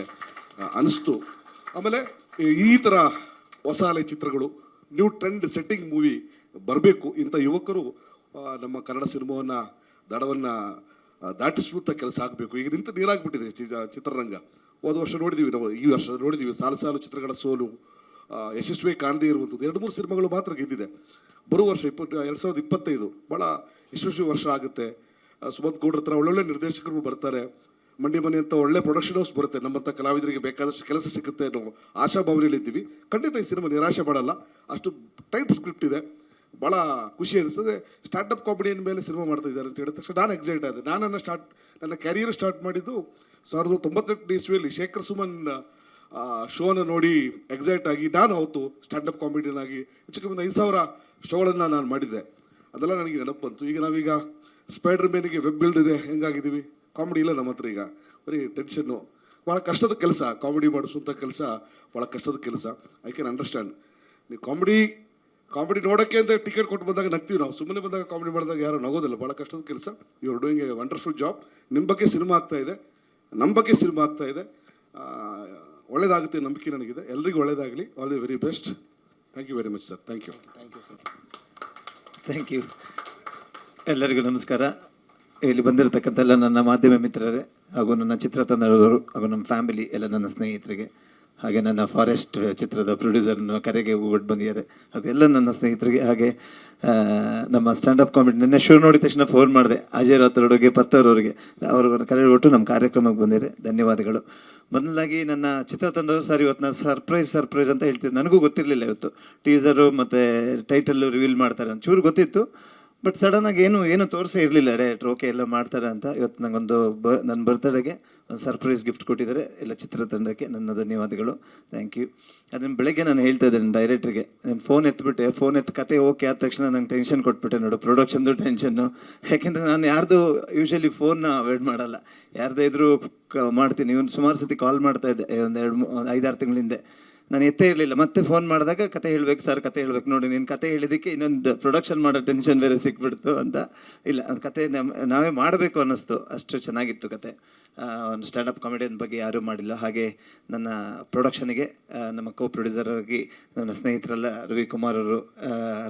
ಅನಿಸ್ತು. ಆಮೇಲೆ ಈ ಥರ ಹೊಸ ಅಲೆ ಚಿತ್ರಗಳು, ನ್ಯೂ ಟ್ರೆಂಡ್ ಸೆಟ್ಟಿಂಗ್ ಮೂವಿ ಬರಬೇಕು. ಇಂಥ ಯುವಕರು ನಮ್ಮ ಕನ್ನಡ ಸಿನಿಮಾವನ್ನು ದಡವನ್ನು ದಾಟಿಸುವಂಥ ಕೆಲಸ ಆಗಬೇಕು. ಈಗ ನಿಂತು ನೀರಾಗ್ಬಿಟ್ಟಿದೆ ಚಿತ್ರರಂಗ. ಹೋದ ವರ್ಷ ನೋಡಿದ್ದೀವಿ ನಾವು, ಈ ವರ್ಷ ನೋಡಿದ್ದೀವಿ ಸಾಲು ಚಿತ್ರಗಳ ಸೋಲು, ಯಶಸ್ವಿ ಕಾಣದೇ ಇರುವಂಥದ್ದು. 2-3 ಸಿನಿಮಾಗಳು ಮಾತ್ರ ಗೆದ್ದಿದೆ. ಬರುವ ವರ್ಷ 2025 ಭಾಳ ಯಶಸ್ವಿ ವರ್ಷ ಆಗುತ್ತೆ. ಸುಮಂತ್ ಗೌಡ್ರ ಹತ್ರ ಒಳ್ಳೊಳ್ಳೆ ನಿರ್ದೇಶಕರು ಬರ್ತಾರೆ. ಮಂಡಿ ಮನೆ ಅಂತ ಒಳ್ಳೆ ಪ್ರೊಡಕ್ಷನ್ ಹೌಸ್ ಬರುತ್ತೆ. ನಮ್ಮಂಥ ಕಲಾವಿದರಿಗೆ ಬೇಕಾದಷ್ಟು ಕೆಲಸ ಸಿಗುತ್ತೆ ಅನ್ನೋ ಆಶಾಭಾವನೆಯಲ್ಲಿದ್ದೀವಿ. ಖಂಡಿತ ಈ ಸಿನಿಮಾ ನಿರಾಶೆ ಮಾಡಲ್ಲ. ಅಷ್ಟು ಟೈಟ್ ಸ್ಕ್ರಿಪ್ಟ್ ಇದೆ. ಭಾಳ ಖುಷಿ ಅನಿಸ್ತದೆ. ಸ್ಟಾರ್ಟಪ್ ಕಾಮಿಡಿಯನ್ ಮೇಲೆ ಸಿನಿಮಾ ಮಾಡ್ತಾ ಇದ್ದಾರೆ ಅಂತ ಹೇಳಿದ ತಕ್ಷಣ ನಾನು ಎಕ್ಸೈಟ್ ಆದೆ. ನನ್ನ ಕ್ಯಾರಿಯರ್ ಸ್ಟಾರ್ಟ್ ಮಾಡಿದ್ದು 1998 ಇಸ್ವಿಯಲ್ಲಿ ಶೇಖರ್ ಸುಮನ್ ಶೋನ ನೋಡಿ ಎಕ್ಸೈಟ್ ಆಗಿ ನಾನು ಅವತ್ತು ಸ್ಟ್ಯಾಂಡಪ್ ಕಾಮಿಡಿಯನ್ ಆಗಿ ಹೆಚ್ಚು ಕಮ್ಮಿ 5,000 ಶೋಗಳನ್ನು ನಾನು ಮಾಡಿದ್ದೆ. ಅದೆಲ್ಲ ನನಗೆ ನೆನಪು ಬಂತು. ಈಗ ನಾವೀಗ ಸ್ಪೈಡರ್ ಮ್ಯಾನಿಗೆ ವೆಬ್ ಬಿಲ್ದಿದೆ, ಹೆಂಗಾಗಿದ್ದೀವಿ. ಕಾಮಿಡಿ ಇಲ್ಲ ನಮ್ಮ ಹತ್ರ. ಈಗ ಬರೀ ಟೆನ್ಷನ್ನು. ಭಾಳ ಕಷ್ಟದ ಕೆಲಸ ಕಾಮಿಡಿ ಮಾಡಿಸುವಂಥ ಕೆಲಸ, ಭಾಳ ಕಷ್ಟದ ಕೆಲಸ. I can understand. ನೀವು ಕಾಮಿಡಿ ನೋಡೋಕ್ಕೆ ಅಂತ ಟಿಕೆಟ್ ಕೊಟ್ಟು ಬಂದಾಗ ನಗ್ತೀವಿ ನಾವು, ಸುಮ್ಮನೆ ಬಂದಾಗ ಕಾಮಿಡಿ ಮಾಡಿದಾಗ ಯಾರು ನಗೋದಿಲ್ಲ. ಭಾಳ ಕಷ್ಟದ ಕೆಲಸ. You are doing a wonderful job. ನಿಮ್ಮ ಬಗ್ಗೆ ಸಿನಿಮಾ ಆಗ್ತಾ ಇದೆ, ನಮ್ಮ ಬಗ್ಗೆ ಸಿನಿಮಾ ಆಗ್ತಾ ಇದೆ. ಒಳ್ಳೇದಾಗುತ್ತೆ ನಂಬಿಕೆ ನನಗಿದೆ. ಎಲ್ರಿಗೂ ಒಳ್ಳೇದಾಗಲಿ. All the very best. Thank you very much sir. Thank you sir. Thank you. ಎಲ್ಲರಿಗೂ ನಮಸ್ಕಾರ. ಇಲ್ಲಿ ಬಂದಿರತಕ್ಕಂಥ ಎಲ್ಲ ನನ್ನ ಮಾಧ್ಯಮ ಮಿತ್ರರೇ, ಹಾಗೂ ನನ್ನ ಚಿತ್ರತಂಡದವರು, ಹಾಗೂ ನಮ್ಮ ಫ್ಯಾಮಿಲಿ, ಎಲ್ಲ ನನ್ನ ಸ್ನೇಹಿತರಿಗೆ, ಹಾಗೆ ನನ್ನ ಫಾರೆಸ್ಟ್ ಚಿತ್ರದ ಪ್ರೊಡ್ಯೂಸರ್ನ ಕರೆಗೆ ಹೋಗ್ಬಿಟ್ಟು ಬಂದಿದ್ದಾರೆ, ಹಾಗೂ ಎಲ್ಲ ನನ್ನ ಸ್ನೇಹಿತರಿಗೆ, ಹಾಗೆ ನಮ್ಮ ಸ್ಟ್ಯಾಂಡಪ್ ಕಾಮಿಡಿ ನಿನ್ನೆ ಶೋ ನೋಡಿದ ತಕ್ಷಣ ಫೋನ್ ಮಾಡಿದೆ ಅಜಯ್ ರಾಥೋಡ್ಗೆ, ಪತ್ತವ್ರವ್ರಿಗೆ. ಅವ್ರ ಕರೆ ಬಿಟ್ಟು ನಮ್ಮ ಕಾರ್ಯಕ್ರಮಕ್ಕೆ ಬಂದಿದ್ದಾರೆ. ಧನ್ಯವಾದಗಳು. ಮೊದಲಾಗಿ ನನ್ನ ಚಿತ್ರತಂಡವರು ಸರ್ ಇವತ್ತು ನಾನು ಸರ್ಪ್ರೈಸ್ ಅಂತ ಹೇಳ್ತಿದ್ದೆ. ನನಗೂ ಗೊತ್ತಿರಲಿಲ್ಲ ಇವತ್ತು ಟೀಸರು ಮತ್ತು ಟೈಟಲ್ಲು ರಿವೀಲ್ ಮಾಡ್ತಾರೆ ಅಂತ. ಚೂರು ಗೊತ್ತಿತ್ತು, ಬಟ್ ಸಡನ್ನಾಗಿ ಏನು ತೋರಿಸೇ ಇರಲಿಲ್ಲ ಡೈರೆಕ್ಟ್ರು. ಓಕೆ ಎಲ್ಲ ಮಾಡ್ತಾರೆ ಅಂತ. ಇವತ್ತು ನನಗೊಂದು ನನ್ನ ಬರ್ತ್ಡೇಗೆ ಒಂದು ಸರ್ಪ್ರೈಸ್ ಗಿಫ್ಟ್ ಕೊಟ್ಟಿದ್ದಾರೆ ಎಲ್ಲ ಚಿತ್ರತಂಡಕ್ಕೆ. ನನ್ನ ಧನ್ಯವಾದಗಳು. Thank you. ಅದನ್ನು ಬೆಳಗ್ಗೆ ನಾನು ಹೇಳ್ತಾ ಇದ್ದೇನೆ ಡೈರೆಕ್ಟ್ರಿಗೆ, ನಾನು ಫೋನ್ ಎತ್ತು ಕತೆ ಓಕೆ ಆದ ತಕ್ಷಣ ನಂಗೆ ಟೆನ್ಷನ್ ಕೊಟ್ಬಿಟ್ಟೆ ನೋಡು, ಪ್ರೊಡಕ್ಷನ್ದು ಟೆನ್ಷನ್ನು. ಯಾಕೆಂದರೆ ನಾನು ಯಾರ್ದು ಯೂಶಲಿ ಫೋನ್ನ ಅವಾಯ್ಡ್ ಮಾಡಲ್ಲ, ಯಾರ್ದೇ ಇದ್ರೂ ಮಾಡ್ತೀನಿ. ಇವನು ಸುಮಾರು ಸತಿ ಕಾಲ್ ಮಾಡ್ತಾ ಇದ್ದೆ ಒಂದು 5-6 ತಿಂಗಳ ಹಿಂದೆ. ನಾನು ಎತ್ತೇ ಇರಲಿಲ್ಲ. ಮತ್ತೆ ಫೋನ್ ಮಾಡಿದಾಗ ಕತೆ ಹೇಳ್ಬೇಕು ಸರ್, ಕತೆ ಹೇಳ್ಬೇಕು. ನೋಡಿ ನೀನು ಕತೆ ಹೇಳಿದ್ದಕ್ಕೆ ಇನ್ನೊಂದು ಪ್ರೊಡಕ್ಷನ್ ಮಾಡೋ ಟೆನ್ಷನ್ ಬೇರೆ ಸಿಕ್ಬಿಡ್ತು ಅಂತ. ಇಲ್ಲ, ಅದು ಕತೆ ನಾವೇ ಮಾಡಬೇಕು ಅನ್ನಿಸ್ತು. ಅಷ್ಟು ಚೆನ್ನಾಗಿತ್ತು ಕತೆ. ಒಂದು ಸ್ಟ್ಯಾಂಡಪ್ ಕಾಮಿಡಿಯನ್ ಬಗ್ಗೆ ಯಾರೂ ಮಾಡಿಲ್ಲ. ಹಾಗೆ ನನ್ನ ಪ್ರೊಡಕ್ಷನ್ಗೆ ನಮ್ಮ ಕೋ ಪ್ರೊಡ್ಯೂಸರ್ ಆಗಿ ನನ್ನ ಸ್ನೇಹಿತರೆಲ್ಲ ರವಿಕುಮಾರ್ ಅವರು,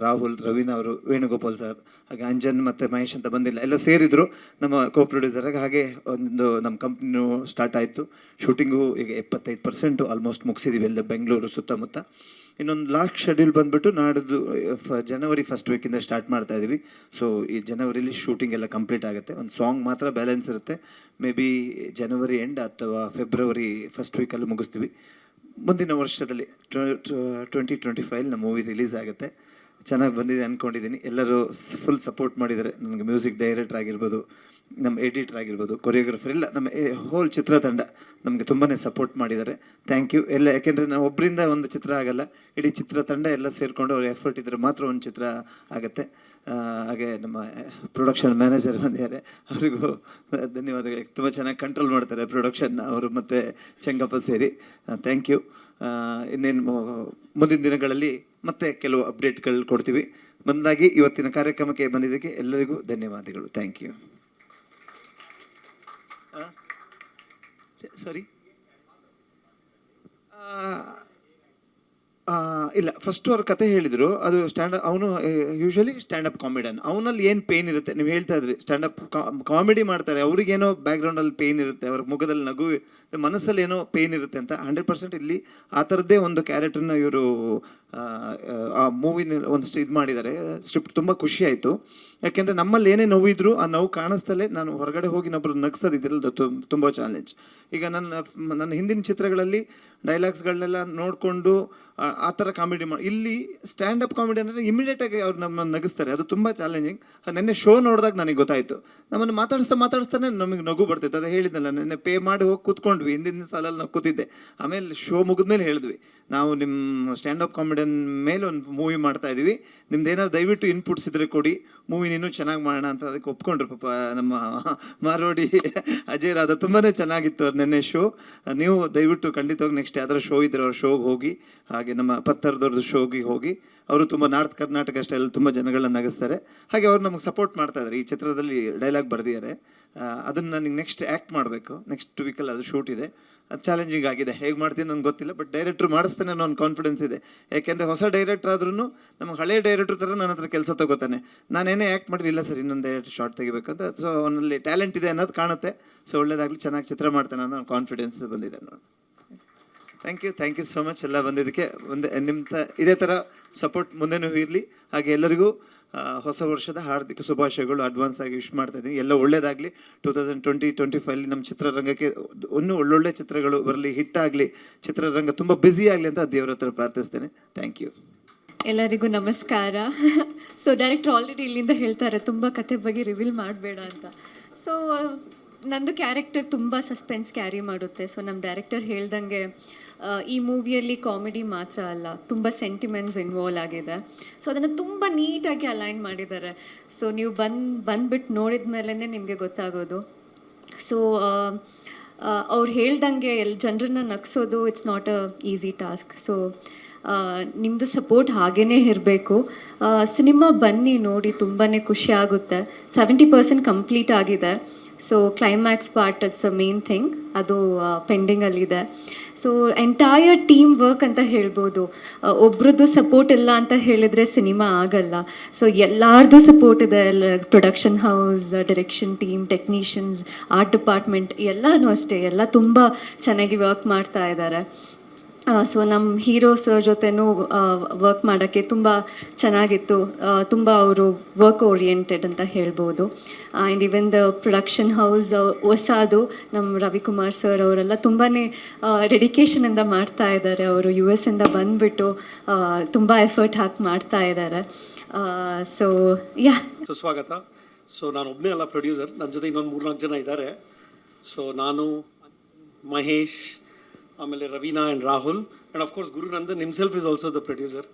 ರಾಹುಲ್, ರವೀನಾ ಅವರು, ವೇಣುಗೋಪಾಲ್ ಸರ್, ಹಾಗೆ ಅಂಜನ್ ಮತ್ತು ಮಹೇಶ್ ಅಂತ ಬಂದಿಲ್ಲ, ಎಲ್ಲ ಸೇರಿದ್ರು ನಮ್ಮ ಕೋ ಪ್ರೊಡ್ಯೂಸರಾಗಿ. ಹಾಗೆ ಒಂದು ನಮ್ಮ ಕಂಪ್ನಿನೂ ಸ್ಟಾರ್ಟ್ ಆಯಿತು. ಶೂಟಿಂಗು ಈಗ 75% ಆಲ್ಮೋಸ್ಟ್ ಮುಗಿಸಿದ್ದೀವಿ ಎಲ್ಲ ಬೆಂಗಳೂರು ಸುತ್ತಮುತ್ತ. ಇನ್ನೊಂದು ಲಾಸ್ಟ್ ಶೆಡ್ಯೂಲ್ ಬಂದುಬಿಟ್ಟು ನಾಡಿದ್ದು ಜನವರಿ ಫಸ್ಟ್ ವೀಕಿಂದ ಸ್ಟಾರ್ಟ್ ಮಾಡ್ತಾ ಇದ್ದೀವಿ. ಸೊ ಈ ಜನವರಿಲಿ ಶೂಟಿಂಗ್ ಎಲ್ಲ ಕಂಪ್ಲೀಟ್ ಆಗುತ್ತೆ. ಒಂದು ಸಾಂಗ್ ಮಾತ್ರ ಬ್ಯಾಲೆನ್ಸ್ ಇರುತ್ತೆ. ಮೇ ಬಿ ಜನವರಿ ಎಂಡ್ ಅಥವಾ ಫೆಬ್ರವರಿ ಫಸ್ಟ್ ವೀಕಲ್ಲಿ ಮುಗಿಸ್ತೀವಿ. ಮುಂದಿನ ವರ್ಷದಲ್ಲಿ 2025 ನಮ್ಮ ಮೂವಿ ರಿಲೀಸ್ ಆಗುತ್ತೆ. ಚೆನ್ನಾಗಿ ಬಂದಿದೆ ಅಂದ್ಕೊಂಡಿದ್ದೀನಿ. ಎಲ್ಲರೂ ಫುಲ್ ಸಪೋರ್ಟ್ ಮಾಡಿದ್ದಾರೆ ನನಗೆ. ಮ್ಯೂಸಿಕ್ ಡೈರೆಕ್ಟರ್ ಆಗಿರ್ಬೋದು, ನಮ್ಮ ಎಡಿಟರ್ ಆಗಿರ್ಬೋದು, ಕೊರಿಯೋಗ್ರಫರ್ ಎಲ್ಲ ನಮ್ಮ ಹೋಲ್ ಚಿತ್ರತಂಡ ನಮಗೆ ತುಂಬಾ ಸಪೋರ್ಟ್ ಮಾಡಿದ್ದಾರೆ. ಥ್ಯಾಂಕ್ ಯು ಎಲ್ಲ. ಯಾಕೆಂದರೆ ನಾವು ಒಬ್ಬರಿಂದ ಒಂದು ಚಿತ್ರ ಆಗಲ್ಲ, ಇಡೀ ಚಿತ್ರತಂಡ ಎಲ್ಲ ಸೇರಿಕೊಂಡು ಅವ್ರ ಎಫರ್ಟ್ ಇದ್ದರೆ ಮಾತ್ರ ಒಂದು ಚಿತ್ರ ಆಗುತ್ತೆ. ಹಾಗೆ ನಮ್ಮ ಪ್ರೊಡಕ್ಷನ್ ಮ್ಯಾನೇಜರ್ ಬಂದಿದ್ದಾರೆ, ಅವರಿಗೂ ಧನ್ಯವಾದಗಳು. ತುಂಬ ಚೆನ್ನಾಗಿ ಕಂಟ್ರೋಲ್ ಮಾಡ್ತಾರೆ ಪ್ರೊಡಕ್ಷನ್ನ ಅವರು ಮತ್ತು ಚೆಂಗಪ್ಪ ಸೇರಿ. Thank you. ಇನ್ನೇನು ಮುಂದಿನ ದಿನಗಳಲ್ಲಿ ಮತ್ತೆ ಕೆಲವು ಅಪ್ಡೇಟ್ಗಳು ಕೊಡ್ತೀವಿ. ಬಂದಾಗಿ ಇವತ್ತಿನ ಕಾರ್ಯಕ್ರಮಕ್ಕೆ ಬಂದಿದ್ದಕ್ಕೆ ಎಲ್ಲರಿಗೂ ಧನ್ಯವಾದಗಳು. Thank you. ಸಾರಿ, ಇಲ್ಲ, ಫಸ್ಟ್ ಅವ್ರ ಕತೆ ಹೇಳಿದರು. ಅದು ಅವನು ಯೂಶ್ವಲಿ ಸ್ಟ್ಯಾಂಡಪ್ ಕಾಮಿಡಿಯನ್. ಅವನಲ್ಲಿ ಏನು ಪೇಯ್ನ್ ಇರುತ್ತೆ, ನೀವು ಹೇಳ್ತಾ ಇದ್ರಿ ಸ್ಟ್ಯಾಂಡಪ್ ಕಾಮಿಡಿ ಮಾಡ್ತಾರೆ, ಅವ್ರಿಗೇನೋ ಬ್ಯಾಕ್ಗ್ರೌಂಡಲ್ಲಿ ಪೇಯ್ನ್ ಇರುತ್ತೆ, ಅವ್ರ ಮುಖದಲ್ಲಿ ನಗು, ಮನಸ್ಸಲ್ಲಿ ಏನೋ ಪೇಯ್ನ್ ಇರುತ್ತೆ ಅಂತ. 100% ಇಲ್ಲಿ ಆ ಥರದ್ದೇ ಒಂದು ಕ್ಯಾರೆಕ್ಟರ್ನ ಇವರು ಆ ಮೂವಿನ ಒಂದು ಇದು ಮಾಡಿದ್ದಾರೆ. ಸ್ಕ್ರಿಪ್ಟ್ ತುಂಬ ಖುಷಿ ಆಯಿತು. ಯಾಕೆಂದರೆ ನಮ್ಮಲ್ಲಿ ಏನೇ ನೋವಿದ್ರು ಆ ನೋವು ಕಾಣಿಸ್ತಲೇ ನಾನು ಹೊರಗಡೆ ಹೋಗಿ ನೊಬ್ಬರು ನಗ್ಸೋದಿದ್ದಿರಲ್ಲ, ತುಂಬ ಚಾಲೆಂಜ್. ಈಗ ನನ್ನ ಹಿಂದಿನ ಚಿತ್ರಗಳಲ್ಲಿ ಡೈಲಾಗ್ಸ್ಗಳನ್ನೆಲ್ಲ ನೋಡಿಕೊಂಡು ಆ ಥರ ಕಾಮಿಡಿ ಇಲ್ಲಿ ಸ್ಟ್ಯಾಂಡಪ್ ಕಾಮಿಡಿ ಅಂದರೆ ಇಮಿಡಿಯೇಟಾಗಿ ಅವ್ರು ನಮ್ಮನ್ನು ನಗಿಸ್ತಾರೆ. ಅದು ತುಂಬ ಚಾಲೆಂಜಿಂಗ್. ನೆನ್ನೆ ಶೋ ನೋಡಿದಾಗ ನನಗೆ ಗೊತ್ತಾಯಿತು. ನಮ್ಮನ್ನು ಮಾತಾಡಿಸ್ತಾನೆ ನಮಗೆ ನಗು ಬರ್ತಿತ್ತು. ಅದು ಹೇಳಿದ್ನಲ್ಲ, ನೆನ್ನೆ ಪೇ ಮಾಡಿ ಹೋಗಿ ಕೂತ್ಕೊಂಡ್ವಿ. ಹಿಂದಿನ ಸಾಲಲ್ಲಿ ನಾವು ಕೂತಿದ್ದೆ. ಆಮೇಲೆ ಶೋ ಮುಗಿದ್ಮೇಲೆ ಹೇಳಿದ್ವಿ, ನಾವು ನಿಮ್ಮ ಸ್ಟ್ಯಾಂಡಪ್ ಕಾಮಿಡಿಯನ್ ಮೇಲೆ ಒಂದು ಮೂವಿ ಮಾಡ್ತಾ ಇದ್ದೀವಿ, ನಿಮ್ದು ಏನಾದ್ರು ದಯವಿಟ್ಟು ಇನ್ಪುಟ್ಸ್ ಇದ್ರೆ ಕೊಡಿ, ಮೂವಿ ನೀನು ಚೆನ್ನಾಗಿ ಮಾಡೋಣ ಅಂತ. ಅದಕ್ಕೆ ಒಪ್ಕೊಂಡ್ರು ಪಾಪ ನಮ್ಮ ಮಾರೋಡಿ ಅಜಯ್ ರಾಧ. ತುಂಬಾ ಚೆನ್ನಾಗಿತ್ತು ಅವ್ರು ನೆನ್ನೆ ಶೋ. ನೀವು ದಯವಿಟ್ಟು ಖಂಡಿತವಾಗಿ ನೆಕ್ಸ್ಟ್ ಯಾವ್ದಾರು ಶೋ ಇದ್ರೆ ಅವ್ರ ಶೋಗೆ ಹೋಗಿ, ಹಾಗೆ ನಮ್ಮ ಪತ್ತರದವ್ರದ್ದು ಶೋಗೆ ಹೋಗಿ. ಅವರು ತುಂಬ ನಾರ್ತ್ ಕರ್ನಾಟಕ ಅಷ್ಟೇ ಎಲ್ಲ ತುಂಬ ಜನಗಳನ್ನ ನಗಿಸ್ತಾರೆ. ಹಾಗೆ ಅವ್ರು ನಮಗೆ ಸಪೋರ್ಟ್ ಮಾಡ್ತಾ ಇದ್ದಾರೆ. ಈ ಚಿತ್ರದಲ್ಲಿ ಡೈಲಾಗ್ ಬರೆದಿದ್ದಾರೆ, ಅದನ್ನು ನನಗೆ ನೆಕ್ಸ್ಟ್ ಆ್ಯಕ್ಟ್ ಮಾಡಬೇಕು. ನೆಕ್ಸ್ಟ್ ವೀಕಲ್ಲಿ ಅದು ಶೂಟ್ ಇದೆ. ಅದು ಚಾಲೆಂಜಿಂಗ್ ಆಗಿದೆ. ಹೇಗೆ ಮಾಡ್ತೀನಿ ನನಗೆ ಗೊತ್ತಿಲ್ಲ, ಬಟ್ ಡೈರೆಕ್ಟ್ರು ಮಾಡಿಸ್ತಾನೆ ಅನ್ನೋ ಒಂದು ಕಾನ್ಫಿಡೆನ್ಸ್ ಇದೆ. ಯಾಕೆಂದರೆ ಹೊಸ ಡೈರೆಕ್ಟರ್ ಆದ್ರೂ ನಮಗೆ ಹಳೆಯ ಡೈರೆಕ್ಟ್ರ್ ಥರ ನನ್ನ ಹತ್ರ ಕೆಲಸ ತಗೋತಾನೆ. ನಾನೇನೇ ಆ್ಯಕ್ಟ್ ಮಾಡಿರಿ, ಇಲ್ಲ ಸರ್ ಇನ್ನೊಂದು ಶಾರ್ಟ್ ತೆಗಿಬೇಕು ಅಂತ. ಸೊ ಅವನಲ್ಲಿ ಟ್ಯಾಲೆಂಟ್ ಇದೆ ಅನ್ನೋದು ಕಾಣುತ್ತೆ. ಸೊ ಒಳ್ಳೇದಾಗಲಿ, ಚೆನ್ನಾಗಿ ಚಿತ್ರ ಮಾಡ್ತಾನೆ ಅನ್ನೋ ಕಾನ್ಫಿಡೆನ್ಸ್ ಬಂದಿದೆ ನೋಡಿ. ಥ್ಯಾಂಕ್ ಯು ಸೋ ಮಚ್ ಎಲ್ಲ ಬಂದಿದ್ದಕ್ಕೆ. ನಿಮ್ಮ ಇದೇ ಥರ ಸಪೋರ್ಟ್ ಮುಂದೆನೂ ಇರಲಿ. ಹಾಗೆ ಎಲ್ಲರಿಗೂ ಹೊಸ ವರ್ಷದ ಹಾರ್ದಿಕ ಶುಭಾಶಯಗಳು ಅಡ್ವಾನ್ಸ್ ಆಗಿ ವಿಶ್ ಮಾಡ್ತಾ ಇದ್ದೀನಿ. ಎಲ್ಲ ಒಳ್ಳೇದಾಗಲಿ. 2025 ನಮ್ಮ ಚಿತ್ರರಂಗಕ್ಕೆ ಇನ್ನೂ ಒಳ್ಳೊಳ್ಳೆ ಚಿತ್ರಗಳು ಬರಲಿ, ಹಿಟ್ ಆಗಲಿ, ಚಿತ್ರರಂಗ ತುಂಬ ಬ್ಯುಸಿ ಆಗಲಿ ಅಂತ ದೇವರ ಹತ್ರ ಪ್ರಾರ್ಥಿಸ್ತೇನೆ. Thank you. ಎಲ್ಲರಿಗೂ ನಮಸ್ಕಾರ. ಸೊ ಡೈರೆಕ್ಟರ್ ಆಲ್ರೆಡಿ ಇಲ್ಲಿಂದ ಹೇಳ್ತಾರೆ ತುಂಬ ಕತೆ ಬಗ್ಗೆ ರಿವೀಲ್ ಮಾಡಬೇಡ ಅಂತ. ಸೊ ನಂದು ಕ್ಯಾರೆಕ್ಟರ್ ತುಂಬ ಸಸ್ಪೆನ್ಸ್ ಕ್ಯಾರಿ ಮಾಡುತ್ತೆ. ಸೊ ನಮ್ಮ ಡೈರೆಕ್ಟರ್ ಹೇಳ್ದಂಗೆ ಈ ಮೂವಿಯಲ್ಲಿ ಕಾಮಿಡಿ ಮಾತ್ರ ಅಲ್ಲ, ತುಂಬ ಸೆಂಟಿಮೆಂಟ್ಸ್ ಇನ್ವಾಲ್ವ್ ಆಗಿದೆ. ಸೊ ಅದನ್ನು ತುಂಬ ನೀಟಾಗಿ ಅಲೈನ್ ಮಾಡಿದ್ದಾರೆ. ಸೊ ನೀವು ಬಂದ್ಬಿಟ್ಟು ನೋಡಿದ ಮೇಲೇ ನಿಮಗೆ ಗೊತ್ತಾಗೋದು. ಸೊ ಅವ್ರು ಹೇಳ್ದಂಗೆ ಜನರನ್ನ ನಗಿಸೋದು it's not a easy task. So ನಿಮ್ಮದು ಸಪೋರ್ಟ್ ಹಾಗೇ ಇರಬೇಕು. ಸಿನಿಮಾ ಬನ್ನಿ ನೋಡಿ, ತುಂಬಾ ಖುಷಿ ಆಗುತ್ತೆ. 70% ಕಂಪ್ಲೀಟ್ ಆಗಿದೆ. So climax part it's a main thing, ಅದು ಪೆಂಡಿಂಗಲ್ಲಿದೆ. ಸೊ ಎಂಟೈರ್ ಟೀಮ್ ವರ್ಕ್ ಅಂತ ಹೇಳ್ಬೋದು. ಒಬ್ರದ್ದು ಸಪೋರ್ಟ್ ಇಲ್ಲ ಅಂತ ಹೇಳಿದರೆ ಸಿನಿಮಾ ಆಗಲ್ಲ. ಸೊ ಎಲ್ಲರದ್ದು ಸಪೋರ್ಟ್ ಇದೆ. Production house, direction team, technicians, art department ಎಲ್ಲನೂ ಅಷ್ಟೇ, ಎಲ್ಲ ತುಂಬ ಚೆನ್ನಾಗಿ ವರ್ಕ್ ಮಾಡ್ತಾ ಇದ್ದಾರೆ. ಸೊ ನಮ್ಮ ಹೀರೋ ಸರ್ ಜೊತೆನೂ ವರ್ಕ್ ಮಾಡೋಕ್ಕೆ ತುಂಬ ಚೆನ್ನಾಗಿತ್ತು. ತುಂಬ ಅವರು ವರ್ಕ್ ಓರಿಯೆಂಟೆಡ್ ಅಂತ ಹೇಳ್ಬೋದು. And even the production house ಹೊಸದು ನಮ್ಮ ರವಿಕುಮಾರ್ ಸರ್ ಅವರೆಲ್ಲ ತುಂಬಾ ಡೆಡಿಕೇಶನಿಂದ ಮಾಡ್ತಾ ಇದ್ದಾರೆ. ಅವರು US ಇಂದ ಬಂದುಬಿಟ್ಟು ತುಂಬ ಎಫರ್ಟ್ ಹಾಕಿ ಮಾಡ್ತಾ ಇದ್ದಾರೆ. ಸೊ ಯಾ, ಸುಸ್ವಾಗತ. ಸೊ ನಾನು ಒಬ್ಬನೇ ಅಲ್ಲ ಪ್ರೊಡ್ಯೂಸರ್, ನನ್ನ ಜೊತೆ ಇನ್ನೊಂದು 3-4 ಜನ ಇದ್ದಾರೆ. ಸೊ ನಾನು, ಮಹೇಶ್, ಆಮೇಲೆ Raveena and Rahul, and of course Guru Nandan himself is also the producer.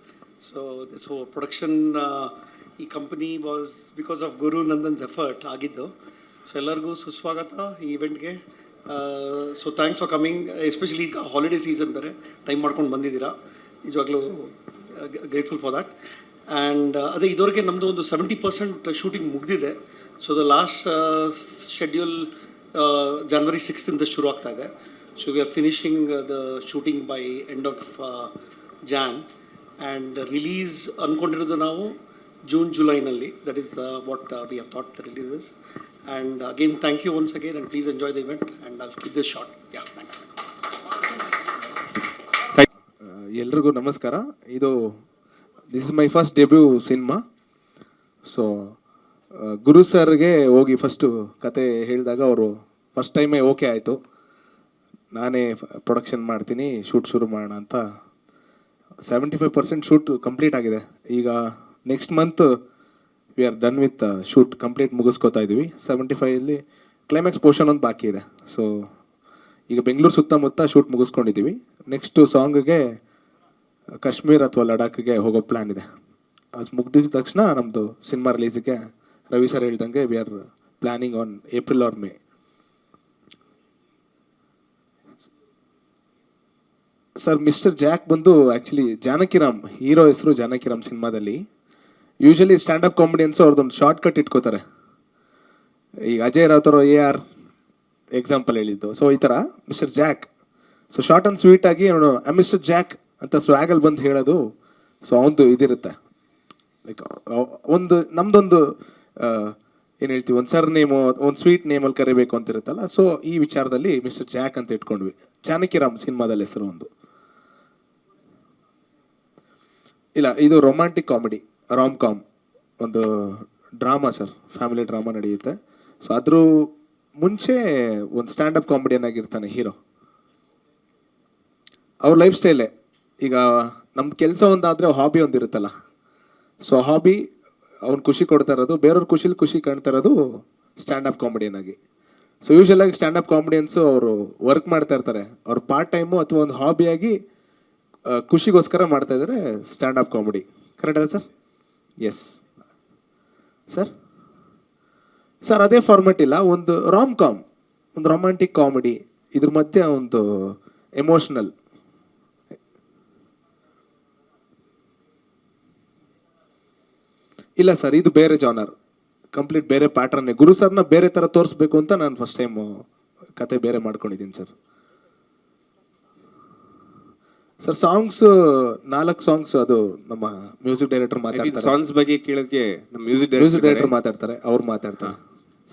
So this production ಈ company was because of Guru Nandan's effort ಆಗಿದ್ದು. ಸೊ ಎಲ್ಲರಿಗೂ ಸುಸ್ವಾಗತ ಈ ಇವೆಂಟ್ಗೆ. So thanks for coming, especially ಈಗ ಹಾಲಿಡೇ ಸೀಸನ್ ಬೇರೆ ಟೈಮ್ ಮಾಡ್ಕೊಂಡು ಬಂದಿದ್ದೀರಾ. ನಿಜವಾಗ್ಲೂ ಗ್ರೇಟ್ಫುಲ್ ಫಾರ್ ದ್ಯಾಟ್. ಆ್ಯಂಡ್ ಅದೇ ಇದುವರೆಗೆ ನಮ್ಮದು ಒಂದು 70% ಶೂಟಿಂಗ್ ಮುಗಿದಿದೆ. So the last schedule January 6th ಶುರು ಆಗ್ತಾ ಇದೆ. So we are finishing the shooting by end of Jan, and release ಅನ್ಕೊಂಡಿರೋದು ನಾವು June-July ನಲ್ಲಿ. That is what we have thought the release is. And again, thank you once again, and please enjoy the event, and I'll keep this short. Yeah, thank you. ಎಲ್ರಿಗೂ ನಮಸ್ಕಾರ. This is my first debut cinema. So Guru ಸರ್ಗೆ ಹೋಗಿ first ಕತೆ ಹೇಳಿದಾಗ ಅವರು first ಟೈಮೇ okay ಆಯಿತು. ನಾನೇ ಪ್ರೊಡಕ್ಷನ್ ಮಾಡ್ತೀನಿ, ಶೂಟ್ ಶುರು ಮಾಡೋಣ ಅಂತ 75% ಶೂಟ್ ಕಂಪ್ಲೀಟ್ ಆಗಿದೆ. ಈಗ next month we are done with shoot complete ಮುಗಿಸ್ಕೋತಾ ಇದ್ದೀವಿ. 75 ಕ್ಲೈಮ್ಯಾಕ್ಸ್ ಪೋರ್ಷನ್ ಒಂದು ಬಾಕಿ ಇದೆ. ಸೊ ಈಗ ಬೆಂಗಳೂರು ಸುತ್ತಮುತ್ತ ಶೂಟ್ ಮುಗಿಸ್ಕೊಂಡಿದ್ದೀವಿ. ನೆಕ್ಸ್ಟು ಸಾಂಗ್ಗೆ ಕಾಶ್ಮೀರ್ ಅಥವಾ ಲಡಾಖ್ಗೆ ಹೋಗೋ ಪ್ಲ್ಯಾನ್ ಇದೆ. ಅದು ಮುಗ್ದಿದ ತಕ್ಷಣ ನಮ್ಮದು ಸಿನಿಮಾ ರಿಲೀಸಿಗೆ ರವಿ ಸರ್ ಹೇಳ್ದಂಗೆ we are planning on April or May. Sir mister Jack ಬಂದು ಆ್ಯಕ್ಚುಲಿ ಜಾನಕಿರಾಮ್, ಹೀರೋ ಹೆಸರು ಜಾನಕಿರಾಮ್. ಸಿನಿಮಾದಲ್ಲಿ ಯೂಶಲಿ ಸ್ಟ್ಯಾಂಡಪ್ ಕಾಮಿಡಿಯನ್ಸು ಅವ್ರದ್ದೊಂದು ಶಾರ್ಟ್ ಕಟ್ ಇಟ್ಕೋತಾರೆ. ಈಗ ಅಜಯ್ ರಾವ್ತರು AR ಎಕ್ಸಾಂಪಲ್ ಹೇಳಿದ್ದು. ಸೊ ಈ ಥರ mister Jack, so short and sweet ಆಗಿ ಅವನು ಮಿಸ್ಟರ್ ಜಾಕ್ ಅಂತ ಸ್ವ್ಯಾಗಲ್ಲಿ ಬಂದು ಹೇಳೋದು. ಸೊ ಅವನದು ಇದಿರುತ್ತೆ, ಲೈಕ್ ಒಂದು ನಮ್ಮದೊಂದು ಏನು ಹೇಳ್ತೀವಿ, ಒಂದು ಸರ್ ನೇಮು, ಒಂದು ಸ್ವೀಟ್ ನೇಮಲ್ಲಿ ಕರಿಬೇಕು ಅಂತ ಇರುತ್ತಲ್ಲ. ಸೊ ಈ ವಿಚಾರದಲ್ಲಿ ಮಿಸ್ಟರ್ ಜಾಕ್ ಅಂತ ಇಟ್ಕೊಂಡ್ವಿ. ಜಾನಕಿರಾಮ್ ಸಿನಿಮಾದಲ್ಲಿ ಹೆಸರು ಒಂದು. ಇಲ್ಲ, ಇದು ರೊಮ್ಯಾಂಟಿಕ್ ಕಾಮಿಡಿ, ರಾಮ್ ಕಾಮ್, ಒಂದು ಡ್ರಾಮಾ ಸರ್, ಫ್ಯಾಮಿಲಿ ಡ್ರಾಮಾ ನಡೆಯುತ್ತೆ. ಸೊ ಅದ್ರ ಮುಂಚೆ ಒಂದು ಸ್ಟ್ಯಾಂಡಪ್ ಕಾಮಿಡಿಯನ್ ಆಗಿರ್ತಾನೆ ಹೀರೋ. ಅವ್ರ ಲೈಫ್ ಸ್ಟೈಲೇ, ಈಗ ನಮ್ದು ಕೆಲಸ ಒಂದಾದರೆ ಹಾಬಿ ಒಂದಿರುತ್ತಲ್ಲ. ಸೊ ಹಾಬಿ ಅವ್ನು ಖುಷಿ ಕೊಡ್ತಾ ಇರೋದು, ಬೇರೆಯವ್ರ ಖುಷಿ ಕಾಣ್ತಾ ಇರೋದು ಸ್ಟ್ಯಾಂಡಪ್ ಕಾಮಿಡಿಯನ್ ಆಗಿ. ಸೊ ಯೂಶಲಾಗಿ ಸ್ಟ್ಯಾಂಡಪ್ ಕಾಮಿಡಿಯನ್ಸು ಅವರು ವರ್ಕ್ ಮಾಡ್ತಾ ಇರ್ತಾರೆ, ಅವ್ರ ಪಾರ್ಟ್ ಟೈಮು ಅಥವಾ ಒಂದು ಹಾಬಿಯಾಗಿ ಖುಷಿಗೋಸ್ಕರ ಮಾಡ್ತಾ ಇದ್ದಾರೆ ಸ್ಟ್ಯಾಂಡಪ್ ಕಾಮಿಡಿ. ಕರೆಕ್ಟ್ ಅಲ್ಲ ಸರ್? Yes sir. ಸರ್ ಅದೇ ಫಾರ್ಮೆಟ್ ಇಲ್ಲ, ಒಂದು ರಾಮ್ ಕಾಮ್, ಒಂದು ರೊಮ್ಯಾಂಟಿಕ್ ಕಾಮಿಡಿ, ಇದ್ರ ಮಧ್ಯೆ ಒಂದು ಎಮೋಷ್ನಲ್. ಇಲ್ಲ ಸರ್, ಇದು ಬೇರೆ ಜಾನರ್, ಕಂಪ್ಲೀಟ್ ಬೇರೆ ಪ್ಯಾಟ್ರನ್ನೇ. ಗುರು ಸರ್ನ ಬೇರೆ ಥರ ತೋರಿಸ್ಬೇಕು ಅಂತ ನಾನು ಫಸ್ಟ್ ಟೈಮು ಕತೆ ಬೇರೆ ಮಾಡ್ಕೊಂಡಿದ್ದೀನಿ ಸರ್. ಸರ್ ಸಾಂಗ್ಸ್ 4 ಸಾಂಗ್ಸ್, ಅದು ನಮ್ಮ ಮ್ಯೂಸಿಕ್ ಡೈರೆಕ್ಟರ್ ಮಾತಾಡ್ತಾರೆ. ಸಾಂಗ್ಸ್ ಬಗ್ಗೆ ಕೇಳೋಕ್ಕೆ ನಮ್ಮ ಮ್ಯೂಸಿಕ್ ಡೈರೆಕ್ಟರ್ ಮಾತಾಡ್ತಾರೆ, ಅವ್ರು ಮಾತಾಡ್ತಾರೆ.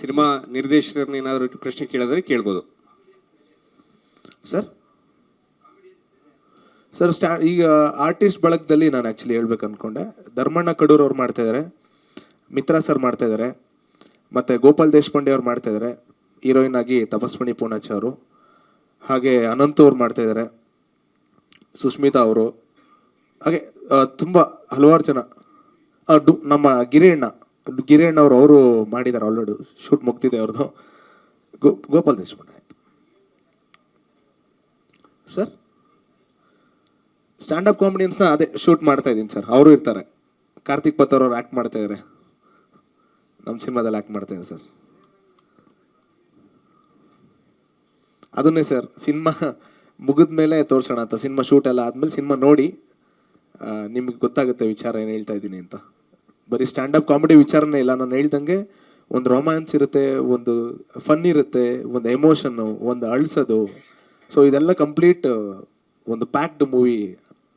ಸಿನಿಮಾ ನಿರ್ದೇಶಕರನ್ನ ಏನಾದರೂ ಪ್ರಶ್ನೆ ಕೇಳಿದ್ರೆ ಕೇಳ್ಬೋದು ಸರ್. ಸರ್ ಈಗ ಆರ್ಟಿಸ್ಟ್ ಬಳಗದಲ್ಲಿ ನಾನು ಆ್ಯಕ್ಚುಲಿ ಹೇಳ್ಬೇಕು ಅಂದ್ಕೊಂಡೆ. ಧರ್ಮಣ್ಣ ಕಡೂರ್ ಅವ್ರು ಮಾಡ್ತಾಯಿದ್ದಾರೆ, ಮಿತ್ರಾ ಸರ್ ಮಾಡ್ತಾಯಿದ್ದಾರೆ, ಮತ್ತು ಗೋಪಾಲ್ ದೇಶಪಾಂಡೆ ಅವ್ರು ಮಾಡ್ತಾಯಿದ್ದಾರೆ, ಹೀರೋಯಿನ್ ಆಗಿ ತಪಸ್ವಿನಿ ಪೂನಾಚ ಅವರು, ಹಾಗೆ ಅನಂತ್ ಅವ್ರು ಮಾಡ್ತಾಯಿದ್ದಾರೆ, ಸುಸ್ಮಿತಾ ಅವರು, ಹಾಗೆ ತುಂಬ ಹಲವಾರು ಜನ. ನಮ್ಮ ಗಿರಿಯಣ್ಣ ಅವರು ಮಾಡಿದ್ದಾರೆ, ಆಲ್ರೆಡಿ ಶೂಟ್ ಮುಗ್ದಿದೆ ಅವ್ರದ್ದು. ಗೋಪಾಲ್ ದೇಶಪಾಂಡೆ ಆಯಿತು ಸರ್. ಸ್ಟ್ಯಾಂಡಪ್ ಕಾಮಿಡಿಯನ್ಸ್ನ ಅದೇ ಶೂಟ್ ಮಾಡ್ತಾ ಇದ್ದೀನಿ ಸರ್, ಅವರು ಇರ್ತಾರೆ. ಕಾರ್ತಿಕ್ ಪತ್ತರ್ ಅವ್ರು ಆ್ಯಕ್ಟ್ ಮಾಡ್ತಾ ಇದ್ದಾರೆ, ನಮ್ಮ ಸಿನಿಮಾದಲ್ಲಿ ಆ್ಯಕ್ಟ್ ಮಾಡ್ತಾ ಇದ್ದಾರೆ ಸರ್. ಅದನ್ನೇ ಸರ್ ಸಿನಿಮಾ ಮುಗಿದ ಮೇಲೆ ತೋರಿಸೋಣ ಅಂತ. ಸಿನಿಮಾ ಶೂಟ್ ಎಲ್ಲ ಆದಮೇಲೆ ಸಿನಿಮಾ ನೋಡಿ ನಿಮ್ಗೆ ಗೊತ್ತಾಗುತ್ತೆ ವಿಚಾರ ಏನು ಹೇಳ್ತಾ ಇದ್ದೀನಿ ಅಂತ. ಬರೀ ಸ್ಟ್ಯಾಂಡಪ್ ಕಾಮಿಡಿ ವಿಚಾರನೇ ಇಲ್ಲ, ನಾನು ಹೇಳ್ದಂಗೆ ಒಂದು ರೊಮ್ಯಾನ್ಸ್ ಇರುತ್ತೆ, ಒಂದು ಫನ್ ಇರುತ್ತೆ, ಒಂದು ಎಮೋಷನ್ನು, ಒಂದು ಅಳ್ಸೋದು. ಸೊ ಇದೆಲ್ಲ ಕಂಪ್ಲೀಟ್ ಒಂದು ಪ್ಯಾಕ್ಡ್ ಮೂವಿ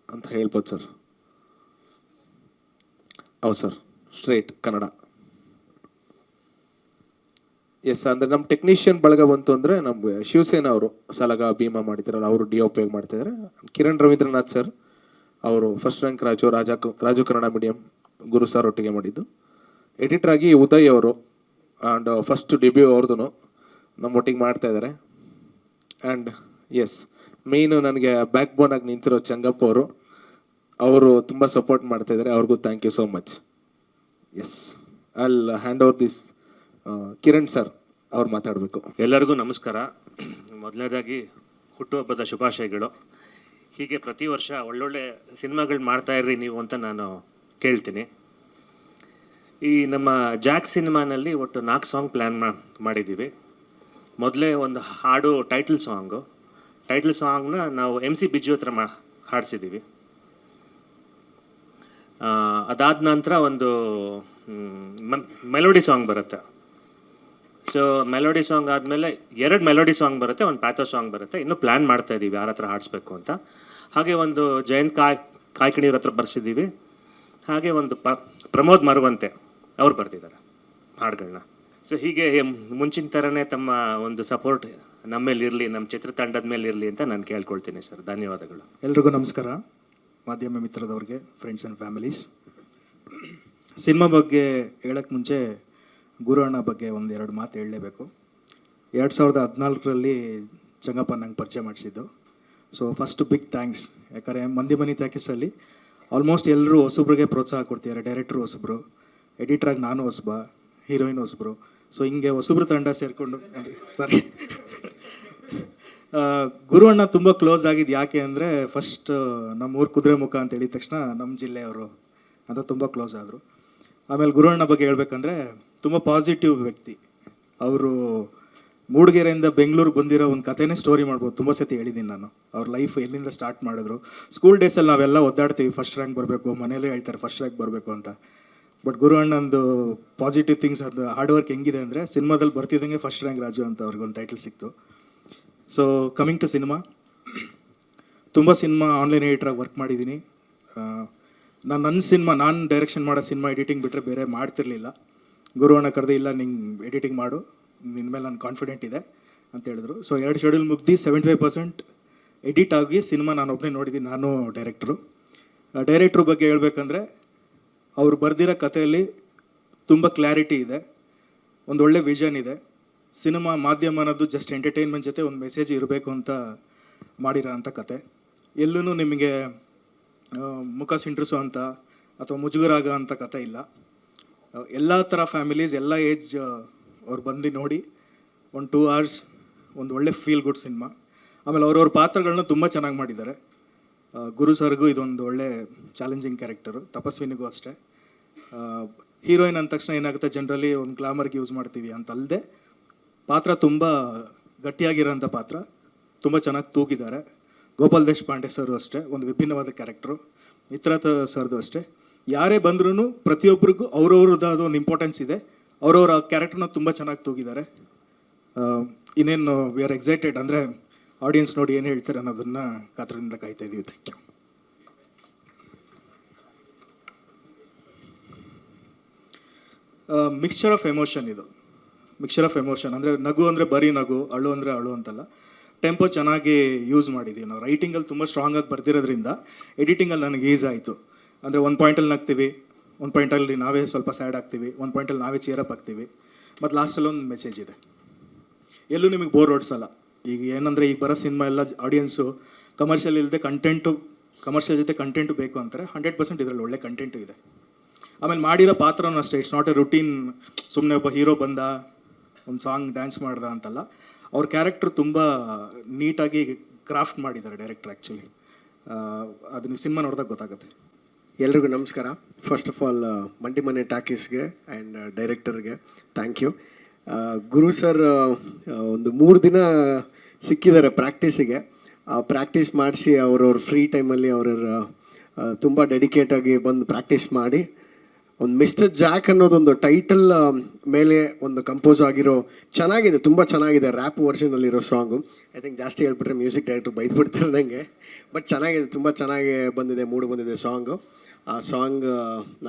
ಅಂತ ಹೇಳ್ಬೋದು ಸರ್. ಹೌದು ಸರ್, ಸ್ಟ್ರೈಟ್ ಕನ್ನಡ. ಎಸ್, ಅಂದರೆ ನಮ್ಮ ಟೆಕ್ನಿಷಿಯನ್ ಬಳಗ ಬಂತು ಅಂದರೆ ನಮಗೆ ಶಿವಸೇನಾ ಅವರು ಸಲಗ ಭೀಮಾ ಮಾಡಿದ್ರಲ್ಲ, ಅವರು DOP ಮಾಡ್ತಾಯಿದ್ದಾರೆ. ಕಿರಣ್ ರವೀಂದ್ರನಾಥ್ ಸರ್ ಅವರು first rank Raju Kannada medium Guru sir ಒಟ್ಟಿಗೆ ಮಾಡಿದ್ದು. ಎಡಿಟರ್ ಆಗಿ ಉದಯ್ ಅವರು, ಆ್ಯಂಡ್ ಫಸ್ಟ್ ಡೆಬ್ಯೂ ಅವ್ರದ್ದು ನಮ್ಮೊಟ್ಟಿಗೆ ಮಾಡ್ತಾಯಿದ್ದಾರೆ. ಆ್ಯಂಡ್ ಎಸ್, ಮೇಯ್ನು ನನಗೆ ಬ್ಯಾಕ್ ಬೋನ್ ಆಗಿ ನಿಂತಿರೋ ಚಂಗಪ್ಪ ಅವರು ತುಂಬ ಸಪೋರ್ಟ್ ಮಾಡ್ತಾಯಿದ್ದಾರೆ, ಅವ್ರಿಗೂ thank you so much. Yes, I hand over this Kiran sir, ಅವ್ರು ಮಾತಾಡಬೇಕು. ಎಲ್ಲರಿಗೂ ನಮಸ್ಕಾರ. ಮೊದಲನೇದಾಗಿ ಹುಟ್ಟುಹಬ್ಬದ ಶುಭಾಶಯಗಳು. ಹೀಗೆ ಪ್ರತಿ ವರ್ಷ ಒಳ್ಳೊಳ್ಳೆ ಸಿನಿಮಾಗಳು ಮಾಡ್ತಾ ಇರ್ರಿ ನೀವು ಅಂತ ನಾನು ಕೇಳ್ತೀನಿ. ಈ ನಮ್ಮ ಜಾಕ್ ಸಿನಿಮಾನಲ್ಲಿ ಒಟ್ಟು 4 ಸಾಂಗ್ ಪ್ಲ್ಯಾನ್ ಮಾಡಿದ್ದೀವಿ. ಮೊದಲೇ ಒಂದು ಹಾಡು ಟೈಟಲ್ ಸಾಂಗ್ನ ನಾವು MC ಬಿಜ್ಜು ಹತ್ರ ಹಾಡಿಸಿದ್ದೀವಿ. ಅದಾದ ನಂತರ ಒಂದು ಮೆಲೋಡಿ ಸಾಂಗ್ ಬರುತ್ತೆ. ಸೊ ಮೆಲೋಡಿ ಸಾಂಗ್ ಆದಮೇಲೆ 2 ಮೆಲೋಡಿ ಸಾಂಗ್ ಬರುತ್ತೆ, ಒಂದು ಪ್ಯಾಥೋ ಸಾಂಗ್ ಬರುತ್ತೆ. ಇನ್ನೂ ಪ್ಲ್ಯಾನ್ ಮಾಡ್ತಾ ಇದ್ದೀವಿ ಯಾರ ಹತ್ರ ಹಾಡಿಸ್ಬೇಕು ಅಂತ. ಹಾಗೆ ಒಂದು ಜಯಂತ್ ಕಾಯ್ಕಿಣಿಯವ್ರ ಹತ್ರ ಬರ್ಸಿದ್ದೀವಿ. ಹಾಗೆ ಒಂದು ಪ್ರಮೋದ್ ಮರುವಂತೆ ಅವ್ರು ಬರ್ತಿದ್ದಾರೆ ಹಾಡುಗಳನ್ನ. ಸೊ ಹೀಗೆ ಮುಂಚಿನ ಥರನೇ ತಮ್ಮ ಒಂದು ಸಪೋರ್ಟ್ ನಮ್ಮ ಮೇಲೆ ಇರಲಿ, ನಮ್ಮ ಚಿತ್ರತಂಡದ ಮೇಲೆ ಇರಲಿ ಅಂತ ನಾನು ಕೇಳ್ಕೊಳ್ತೀನಿ ಸರ್. ಧನ್ಯವಾದಗಳು. ಎಲ್ರಿಗೂ ನಮಸ್ಕಾರ. ಮಾಧ್ಯಮ ಮಿತ್ರದವ್ರಿಗೆ, ಫ್ರೆಂಡ್ಸ್ ಆ್ಯಂಡ್ ಫ್ಯಾಮಿಲೀಸ್. ಸಿನಿಮಾ ಬಗ್ಗೆ ಹೇಳೋಕ್ಕೆ ಮುಂಚೆ ಗುರು ಅಣ್ಣ ಬಗ್ಗೆ 1-2 ಮಾತು ಹೇಳಲೇಬೇಕು. 2014ರಲ್ಲಿ ಚಂಗಪ್ಪ ನಂಗೆ ಪರಿಚಯ ಮಾಡಿಸಿದ್ದು. So first big thanks. ಯಾಕಂದರೆ ಮಂದಿ ಮನಿ ಟಾಕೀಸಲ್ಲಿ ಆಲ್ಮೋಸ್ಟ್ ಎಲ್ಲರೂ ಹೊಸಬ್ರಿಗೆ ಪ್ರೋತ್ಸಾಹ ಕೊಡ್ತಿದ್ದಾರೆ. ಡೈರೆಕ್ಟ್ರು ಹೊಸಬ್ರು, ಎಡಿಟ್ರಾಗಿ ನಾನು ಹೊಸಬ, ಹೀರೋಯಿನ್ ಹೊಸಬ್ರು. ಸೊ ಹಿಂಗೆ ಹೊಸಬ್ರು ತಂಡ ಸೇರಿಕೊಂಡು ಸಾರಿ ಗುರು ಅಣ್ಣ ತುಂಬ ಕ್ಲೋಸ್ ಆಗಿದ್ದು ಯಾಕೆ ಅಂದರೆ ಫಸ್ಟ್ ನಮ್ಮೂರು ಕುದುರೆಮುಖ ಅಂತ ಹೇಳಿದ ತಕ್ಷಣ ನಮ್ಮ ಜಿಲ್ಲೆಯವರು ಅಂತ ತುಂಬ ಕ್ಲೋಸ್ ಆದರು. ಆಮೇಲೆ ಗುರು ಅಣ್ಣ ಬಗ್ಗೆ ಹೇಳ್ಬೇಕಂದ್ರೆ ತುಂಬ ಪಾಸಿಟಿವ್ ವ್ಯಕ್ತಿ. ಅವರು ಮೂಡಿಗೆರೆಯಿಂದ ಬೆಂಗಳೂರಿಗೆ ಬಂದಿರೋ ಒಂದು ಕಥೆನೇ ಸ್ಟೋರಿ ಮಾಡ್ಬೋದು. ತುಂಬ ಸತಿ ಹೇಳಿದ್ದೀನಿ ನಾನು ಅವ್ರ ಲೈಫ್ ಎಲ್ಲಿಂದ ಸ್ಟಾರ್ಟ್ ಮಾಡಿದ್ರು. ಸ್ಕೂಲ್ ಡೇಸಲ್ಲಿ ನಾವೆಲ್ಲ ಒದ್ದಾಡ್ತೀವಿ ಫಸ್ಟ್ ರ್ಯಾಂಕ್ ಬರಬೇಕು, ಮನೇಲೇ ಹೇಳ್ತಾರೆ ಫಸ್ಟ್ ರ್ಯಾಂಕ್ ಬರಬೇಕು ಅಂತ. ಬಟ್ ಗುರು ಅಣ್ಣಂದು ಪಾಸಿಟಿವ್ ಥಿಂಗ್ಸ್, ಅದು ಹಾರ್ಡ್ ವರ್ಕ್ ಹೆಂಗಿದೆ ಅಂದರೆ ಸಿನಿಮಾದಲ್ಲಿ ಬರ್ತಿದ್ದಂಗೆ ಫಸ್ಟ್ ರ್ಯಾಂಕ್ ರಾಜು ಅಂತ ಅವ್ರಿಗೊಂದು ಟೈಟಲ್ ಸಿಕ್ತು. ಸೊ ಕಮಿಂಗ್ ಟು ಸಿನಿಮಾ, ತುಂಬ ಸಿನಿಮಾ ಆನ್ಲೈನ್ ಎಡಿಟ್ರಾಗಿ ವರ್ಕ್ ಮಾಡಿದ್ದೀನಿ. ನನ್ನ ಸಿನಿಮಾ, ನಾನು ಡೈರೆಕ್ಷನ್ ಮಾಡೋ ಸಿನಿಮಾ ಎಡಿಟಿಂಗ್ ಬಿಟ್ಟರೆ ಬೇರೆ ಮಾಡ್ತಿರ್ಲಿಲ್ಲ. ಗುರು ಅಣ್ಣ ಕರೆದು ಇಲ್ಲ ನಿಂಗೆ ಎಡಿಟಿಂಗ್ ಮಾಡು, ನಿನ್ನ ಮೇಲೆ ನಾನು ಕಾನ್ಫಿಡೆಂಟ್ ಇದೆ ಅಂತ ಹೇಳಿದ್ರು. ಸೊ 2 ಶೆಡ್ಯೂಲ್ ಮುಗ್ದು 75% ಎಡಿಟ್ ಆಗಿ ಸಿನಿಮಾ ನಾನು ಒಬ್ಬನೇ ನೋಡಿದ್ದೀನಿ, ನಾನು ಡೈರೆಕ್ಟ್ರು ಬಗ್ಗೆ ಹೇಳ್ಬೇಕಂದ್ರೆ ಅವ್ರು ಬರೆದಿರೋ ಕಥೆಯಲ್ಲಿ ತುಂಬ ಕ್ಲಾರಿಟಿ ಇದೆ, ಒಂದು ಒಳ್ಳೆ ವಿಷನ್ ಇದೆ. ಸಿನಿಮಾ ಮಾಧ್ಯಮ ಅನ್ನೋದು ಜಸ್ಟ್ ಎಂಟರ್ಟೈನ್ಮೆಂಟ್ ಜೊತೆ ಒಂದು ಮೆಸೇಜ್ ಇರಬೇಕು ಅಂತ ಮಾಡಿರೋ ಅಂಥ ಕತೆ. ಎಲ್ಲೂ ನಿಮಗೆ ಮುಖ ಸಿಂಟ್ರಿಸೋ ಅಂತ ಅಥವಾ ಮುಜುಗರ ಆಗೋ ಅಂಥ ಕತೆ ಇಲ್ಲ. ಎಲ್ಲ ಥರ ಫ್ಯಾಮಿಲೀಸ್, ಎಲ್ಲ ಏಜ್ ಅವ್ರು ಬಂದು ನೋಡಿ ಒಂದು 2 hours ಒಂದು ಒಳ್ಳೆ ಫೀಲ್ ಗುಡ್ ಸಿನಿಮಾ. ಆಮೇಲೆ ಅವ್ರವ್ರ ಪಾತ್ರಗಳನ್ನ ತುಂಬ ಚೆನ್ನಾಗಿ ಮಾಡಿದ್ದಾರೆ. ಗುರು ಸರ್ಗೂ ಇದೊಂದು ಒಳ್ಳೆ ಚಾಲೆಂಜಿಂಗ್ ಕ್ಯಾರೆಕ್ಟರು, ತಪಸ್ವಿನಿಗೂ ಅಷ್ಟೇ. ಹೀರೋಯಿನ್ ಅಂದ ತಕ್ಷಣ ಏನಾಗುತ್ತೆ, ಜನರಲಿ ಒಂದು ಗ್ಲಾಮರ್ಗೆ ಯೂಸ್ ಮಾಡ್ತೀವಿ ಅಂತ ಅಲ್ಲದೆ ಪಾತ್ರ ತುಂಬ ಗಟ್ಟಿಯಾಗಿರೋಂಥ ಪಾತ್ರ, ತುಂಬ ಚೆನ್ನಾಗಿ ತೂಗಿದ್ದಾರೆ. ಗೋಪಾಲ್ ದೇಶಪಾಂಡೆ ಸರು ಅಷ್ಟೇ, ಒಂದು ವಿಭಿನ್ನವಾದ ಕ್ಯಾರೆಕ್ಟ್ರು. ಮಿತ್ರತ್ ಸರ್ದು ಅಷ್ಟೇ. ಯಾರೇ ಬಂದ್ರೂ ಪ್ರತಿಯೊಬ್ಬರಿಗೂ ಅವ್ರವ್ರದ್ದಾದ ಒಂದು ಇಂಪಾರ್ಟೆನ್ಸ್ ಇದೆ. ಅವ್ರವ್ರ ಕ್ಯಾರೆಕ್ಟರ್ನ ತುಂಬ ಚೆನ್ನಾಗಿ ತೂಗಿದ್ದಾರೆ. ಇನ್ನೇನು ವಿ ಆರ್ ಎಕ್ಸೈಟೆಡ್, ಅಂದರೆ ಆಡಿಯನ್ಸ್ ನೋಡಿ ಏನು ಹೇಳ್ತಾರೆ ಅನ್ನೋದನ್ನು ಕಾತರದಿಂದ ಕಾಯ್ತಾ ಇದ್ದೀವಿ. Thank you. Mixture of emotion ಇದು. ಮಿಕ್ಸ್ಚರ್ ಆಫ್ ಎಮೋಷನ್ ಅಂದರೆ ನಗು ಅಂದರೆ ಬರೀ ನಗು, ಅಳು ಅಂದರೆ ಅಳು ಅಂತಲ್ಲ. ಟೆಂಪೋ ಚೆನ್ನಾಗಿ ಯೂಸ್ ಮಾಡಿದ್ದೀವಿ ನಾವು. ರೈಟಿಂಗಲ್ಲಿ ತುಂಬ ಸ್ಟ್ರಾಂಗಾಗಿ ಬರ್ದಿರೋದ್ರಿಂದ ಎಡಿಟಿಂಗಲ್ಲಿ ನನಗೆ ಈಸ್ ಆಯಿತು. ಅಂದರೆ ಒಂದು ಪಾಯಿಂಟಲ್ಲಿ ನಗ್ತೀವಿ, ಒಂದು ಪಾಯಿಂಟಲ್ಲಿ ನಾವೇ ಸ್ವಲ್ಪ ಸ್ಯಾಡ್ ಆಗ್ತೀವಿ, ಒಂದು ಪಾಯಿಂಟಲ್ಲಿ ನಾವೇ ಚೇರಪ್ ಆಗ್ತೀವಿ, ಮತ್ತು ಲಾಸ್ಟಲ್ಲಿ ಒಂದು ಮೆಸೇಜ್ ಇದೆ. ಎಲ್ಲೂ ನಿಮಗೆ ಬೋರ್ ಹೊಡ್ಸಲ್ಲ. ಈಗ ಏನಂದರೆ ಈಗ ಬರೋ ಸಿನಿಮಾ ಎಲ್ಲ ಆಡಿಯನ್ಸು ಕಮರ್ಷಿಯಲ್ ಇಲ್ಲದೆ ಕಂಟೆಂಟು, ಕಮರ್ಷಿಯಲ್ ಜೊತೆ ಕಂಟೆಂಟು ಬೇಕು ಅಂತಾರೆ. 100% ಇದರಲ್ಲಿ ಒಳ್ಳೆ ಕಂಟೆಂಟು ಇದೆ. ಆಮೇಲೆ ಮಾಡಿರೋ ಪಾತ್ರನೂ ಅಷ್ಟೇ, ಇಟ್ಸ್ ನಾಟ್ ಎ ರುಟೀನ್ ಸುಮ್ಮನೆ ಒಬ್ಬ ಹೀರೋ ಬಂದ ಒಂದು ಸಾಂಗ್ ಡ್ಯಾನ್ಸ್ ಮಾಡ್ದ ಅಂತಲ್ಲ. ಅವ್ರ ಕ್ಯಾರೆಕ್ಟರ್ ತುಂಬ ನೀಟಾಗಿ ಕ್ರಾಫ್ಟ್ ಮಾಡಿದ್ದಾರೆ ಡೈರೆಕ್ಟರ್. ಆ್ಯಕ್ಚುಲಿ ಅದನ್ನು ಸಿನಿಮಾ ನೋಡಿದಾಗ ಗೊತ್ತಾಗುತ್ತೆ. ಎಲ್ರಿಗೂ ನಮಸ್ಕಾರ. First of all Mandi Mane ಟಾಕೀಸ್ಗೆ ಆ್ಯಂಡ್ ಡೈರೆಕ್ಟರ್ಗೆ ಥ್ಯಾಂಕ್ ಯು. ಗುರು ಸರ್ ಒಂದು 3 ದಿನ ಸಿಕ್ಕಿದ್ದಾರೆ ಪ್ರಾಕ್ಟೀಸಿಗೆ. ಪ್ರಾಕ್ಟೀಸ್ ಮಾಡಿಸಿ ಅವ್ರವ್ರ ಫ್ರೀ ಟೈಮಲ್ಲಿ ಅವ್ರವ್ರ ತುಂಬ ಡೆಡಿಕೇಟಾಗಿ ಬಂದು ಪ್ರಾಕ್ಟೀಸ್ ಮಾಡಿ ಒಂದು ಮಿಸ್ಟರ್ ಜಾಕ್ ಅನ್ನೋದೊಂದು ಟೈಟಲ್ ಮೇಲೆ ಒಂದು ಕಂಪೋಸ್ ಆಗಿರೋ ಚೆನ್ನಾಗಿದೆ, ತುಂಬ ಚೆನ್ನಾಗಿದೆ. ರ್ಯಾಪ್ ವರ್ಷನಲ್ಲಿರೋ ಸಾಂಗು. ಐ ಥಿಂಕ್ ಜಾಸ್ತಿ ಹೇಳ್ಬಿಟ್ರೆ ಮ್ಯೂಸಿಕ್ ಡೈರೆಕ್ಟ್ರು ಬೈದ್ಬಿಡ್ತಾರೆ ನನಗೆ. ಬಟ್ ಚೆನ್ನಾಗಿದೆ, ತುಂಬ ಚೆನ್ನಾಗಿ ಬಂದಿದೆ, ಮೂಡು ಬಂದಿದೆ ಸಾಂಗು. ಆ ಸಾಂಗ್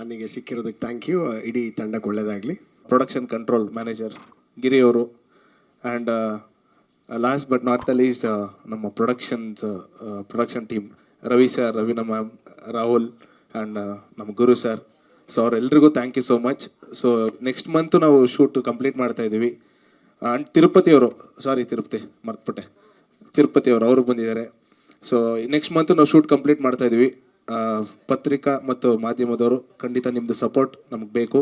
ನನಗೆ ಸಿಕ್ಕಿರೋದಕ್ಕೆ ಥ್ಯಾಂಕ್ ಯು. ಇಡೀ ತಂಡಕ್ಕೆ ಒಳ್ಳೆಯದಾಗಲಿ. ಪ್ರೊಡಕ್ಷನ್ ಕಂಟ್ರೋಲ್ ಮ್ಯಾನೇಜರ್ ಗಿರಿ ಅವರು, and last but not the least ನಮ್ಮ production team Ravi sir, Raveena ma'am, Rahul and ನಮ್ಮ ಗುರು ಸರ್. ಸೊ ಅವರೆಲ್ರಿಗೂ thank you so much. So next month ನಾವು ಶೂಟ್ ಕಂಪ್ಲೀಟ್ ಮಾಡ್ತಾ ಇದ್ದೀವಿ. ಆ್ಯಂಡ್ ತಿರುಪತಿ ಅವರು ಬಂದಿದ್ದಾರೆ. ಸೊ ನೆಕ್ಸ್ಟ್ ಮಂತು ನಾವು ಶೂಟ್ ಕಂಪ್ಲೀಟ್ ಮಾಡ್ತಾ ಇದ್ದೀವಿ. ಪತ್ರಿಕಾ ಮತ್ತು ಮಾಧ್ಯಮದವರು ಖಂಡಿತ ನಿಮ್ಮದು ಸಪೋರ್ಟ್ ನಮ್ಗೆ ಬೇಕು.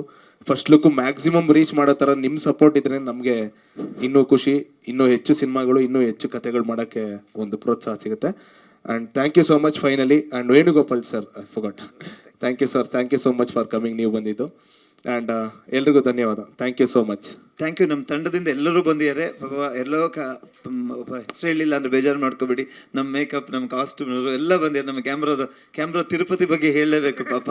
ಫಸ್ಟ್ ಲುಕ್ಕು ಮ್ಯಾಕ್ಸಿಮಮ್ ರೀಚ್ ಮಾಡೋ ಥರ ನಿಮ್ಮ ಸಪೋರ್ಟ್ ಇದ್ದರೆ ನಮಗೆ ಇನ್ನೂ ಖುಷಿ, ಇನ್ನೂ ಹೆಚ್ಚು ಸಿನಿಮಾಗಳು, ಇನ್ನೂ ಹೆಚ್ಚು ಕಥೆಗಳು ಮಾಡೋಕ್ಕೆ ಒಂದು ಪ್ರೋತ್ಸಾಹ ಸಿಗುತ್ತೆ. And thank you so much finally. And Venugopal sir, I forgot. Thank you sir, thank you so much for coming, ನೀವು ಬಂದಿದ್ದು. ಆ್ಯಂಡ್ ಎಲ್ರಿಗೂ ಧನ್ಯವಾದ. Thank you so much. Thank you. ನಮ್ಮ ತಂಡದಿಂದ ಎಲ್ಲರೂ ಬಂದಿದ್ದಾರೆ. ಎಲ್ಲೋ ಹೆಸರು ಹೇಳಿಲ್ಲ ಅಂದರೆ ಬೇಜಾರು ಮಾಡ್ಕೋಬೇಡಿ. ನಮ್ಮ ಮೇಕಪ್, ನಮ್ಮ ಕಾಸ್ಟ್ಯೂಮ್ನವರು ಎಲ್ಲ ಬಂದಿದ್ದಾರೆ. ನಮ್ಮ ಕ್ಯಾಮ್ರಾ ತಿರುಪತಿ ಬಗ್ಗೆ ಹೇಳಲೇಬೇಕು ಪಾಪ.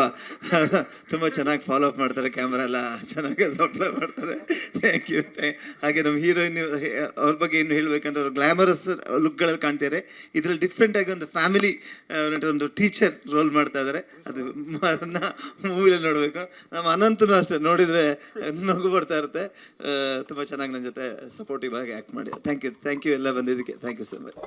ತುಂಬ ಚೆನ್ನಾಗಿ ಫಾಲೋ ಅಪ್ ಮಾಡ್ತಾರೆ, ಕ್ಯಾಮ್ರಾ ಎಲ್ಲ ಚೆನ್ನಾಗಿ ಸಪ್ಲೈ ಮಾಡ್ತಾರೆ. Thank you. ಹಾಗೆ ನಮ್ಮ ಹೀರೋಯಿನ್ ಅವ್ರ ಬಗ್ಗೆ ಏನು ಹೇಳಬೇಕಂದ್ರೆ ಅವ್ರು ಗ್ಲಾಮರಸ್ ಲುಕ್ಗಳಲ್ಲಿ ಕಾಣ್ತಾರೆ. ಇದರಲ್ಲಿ ಡಿಫ್ರೆಂಟಾಗಿ ಒಂದು ಫ್ಯಾಮಿಲಿ ಒಂದು ಟೀಚರ್ ರೋಲ್ ಮಾಡ್ತಾ ಇದ್ದಾರೆ. ಅದನ್ನ ಮೂವಿಯಲ್ಲಿ ನೋಡಬೇಕು. ನಮ್ಮ ಅನಂತನೂ ಅಷ್ಟೇ, ನೋಡಿದರೆ ನಗು ಬರ್ತಾ ಇರುತ್ತೆ. ತುಂಬ ಚೆನ್ನಾಗಿ ನನ್ನ ಜೊತೆ ಸಪೋರ್ಟಿವ್ ಆಗಿ ಆ್ಯಕ್ಟ್ ಮಾಡಿ. ಥ್ಯಾಂಕ್ ಯು ಎಲ್ಲ ಬಂದಿದ್ದಕ್ಕೆ ಥ್ಯಾಂಕ್ ಯು ಸೊ ಮಚ್.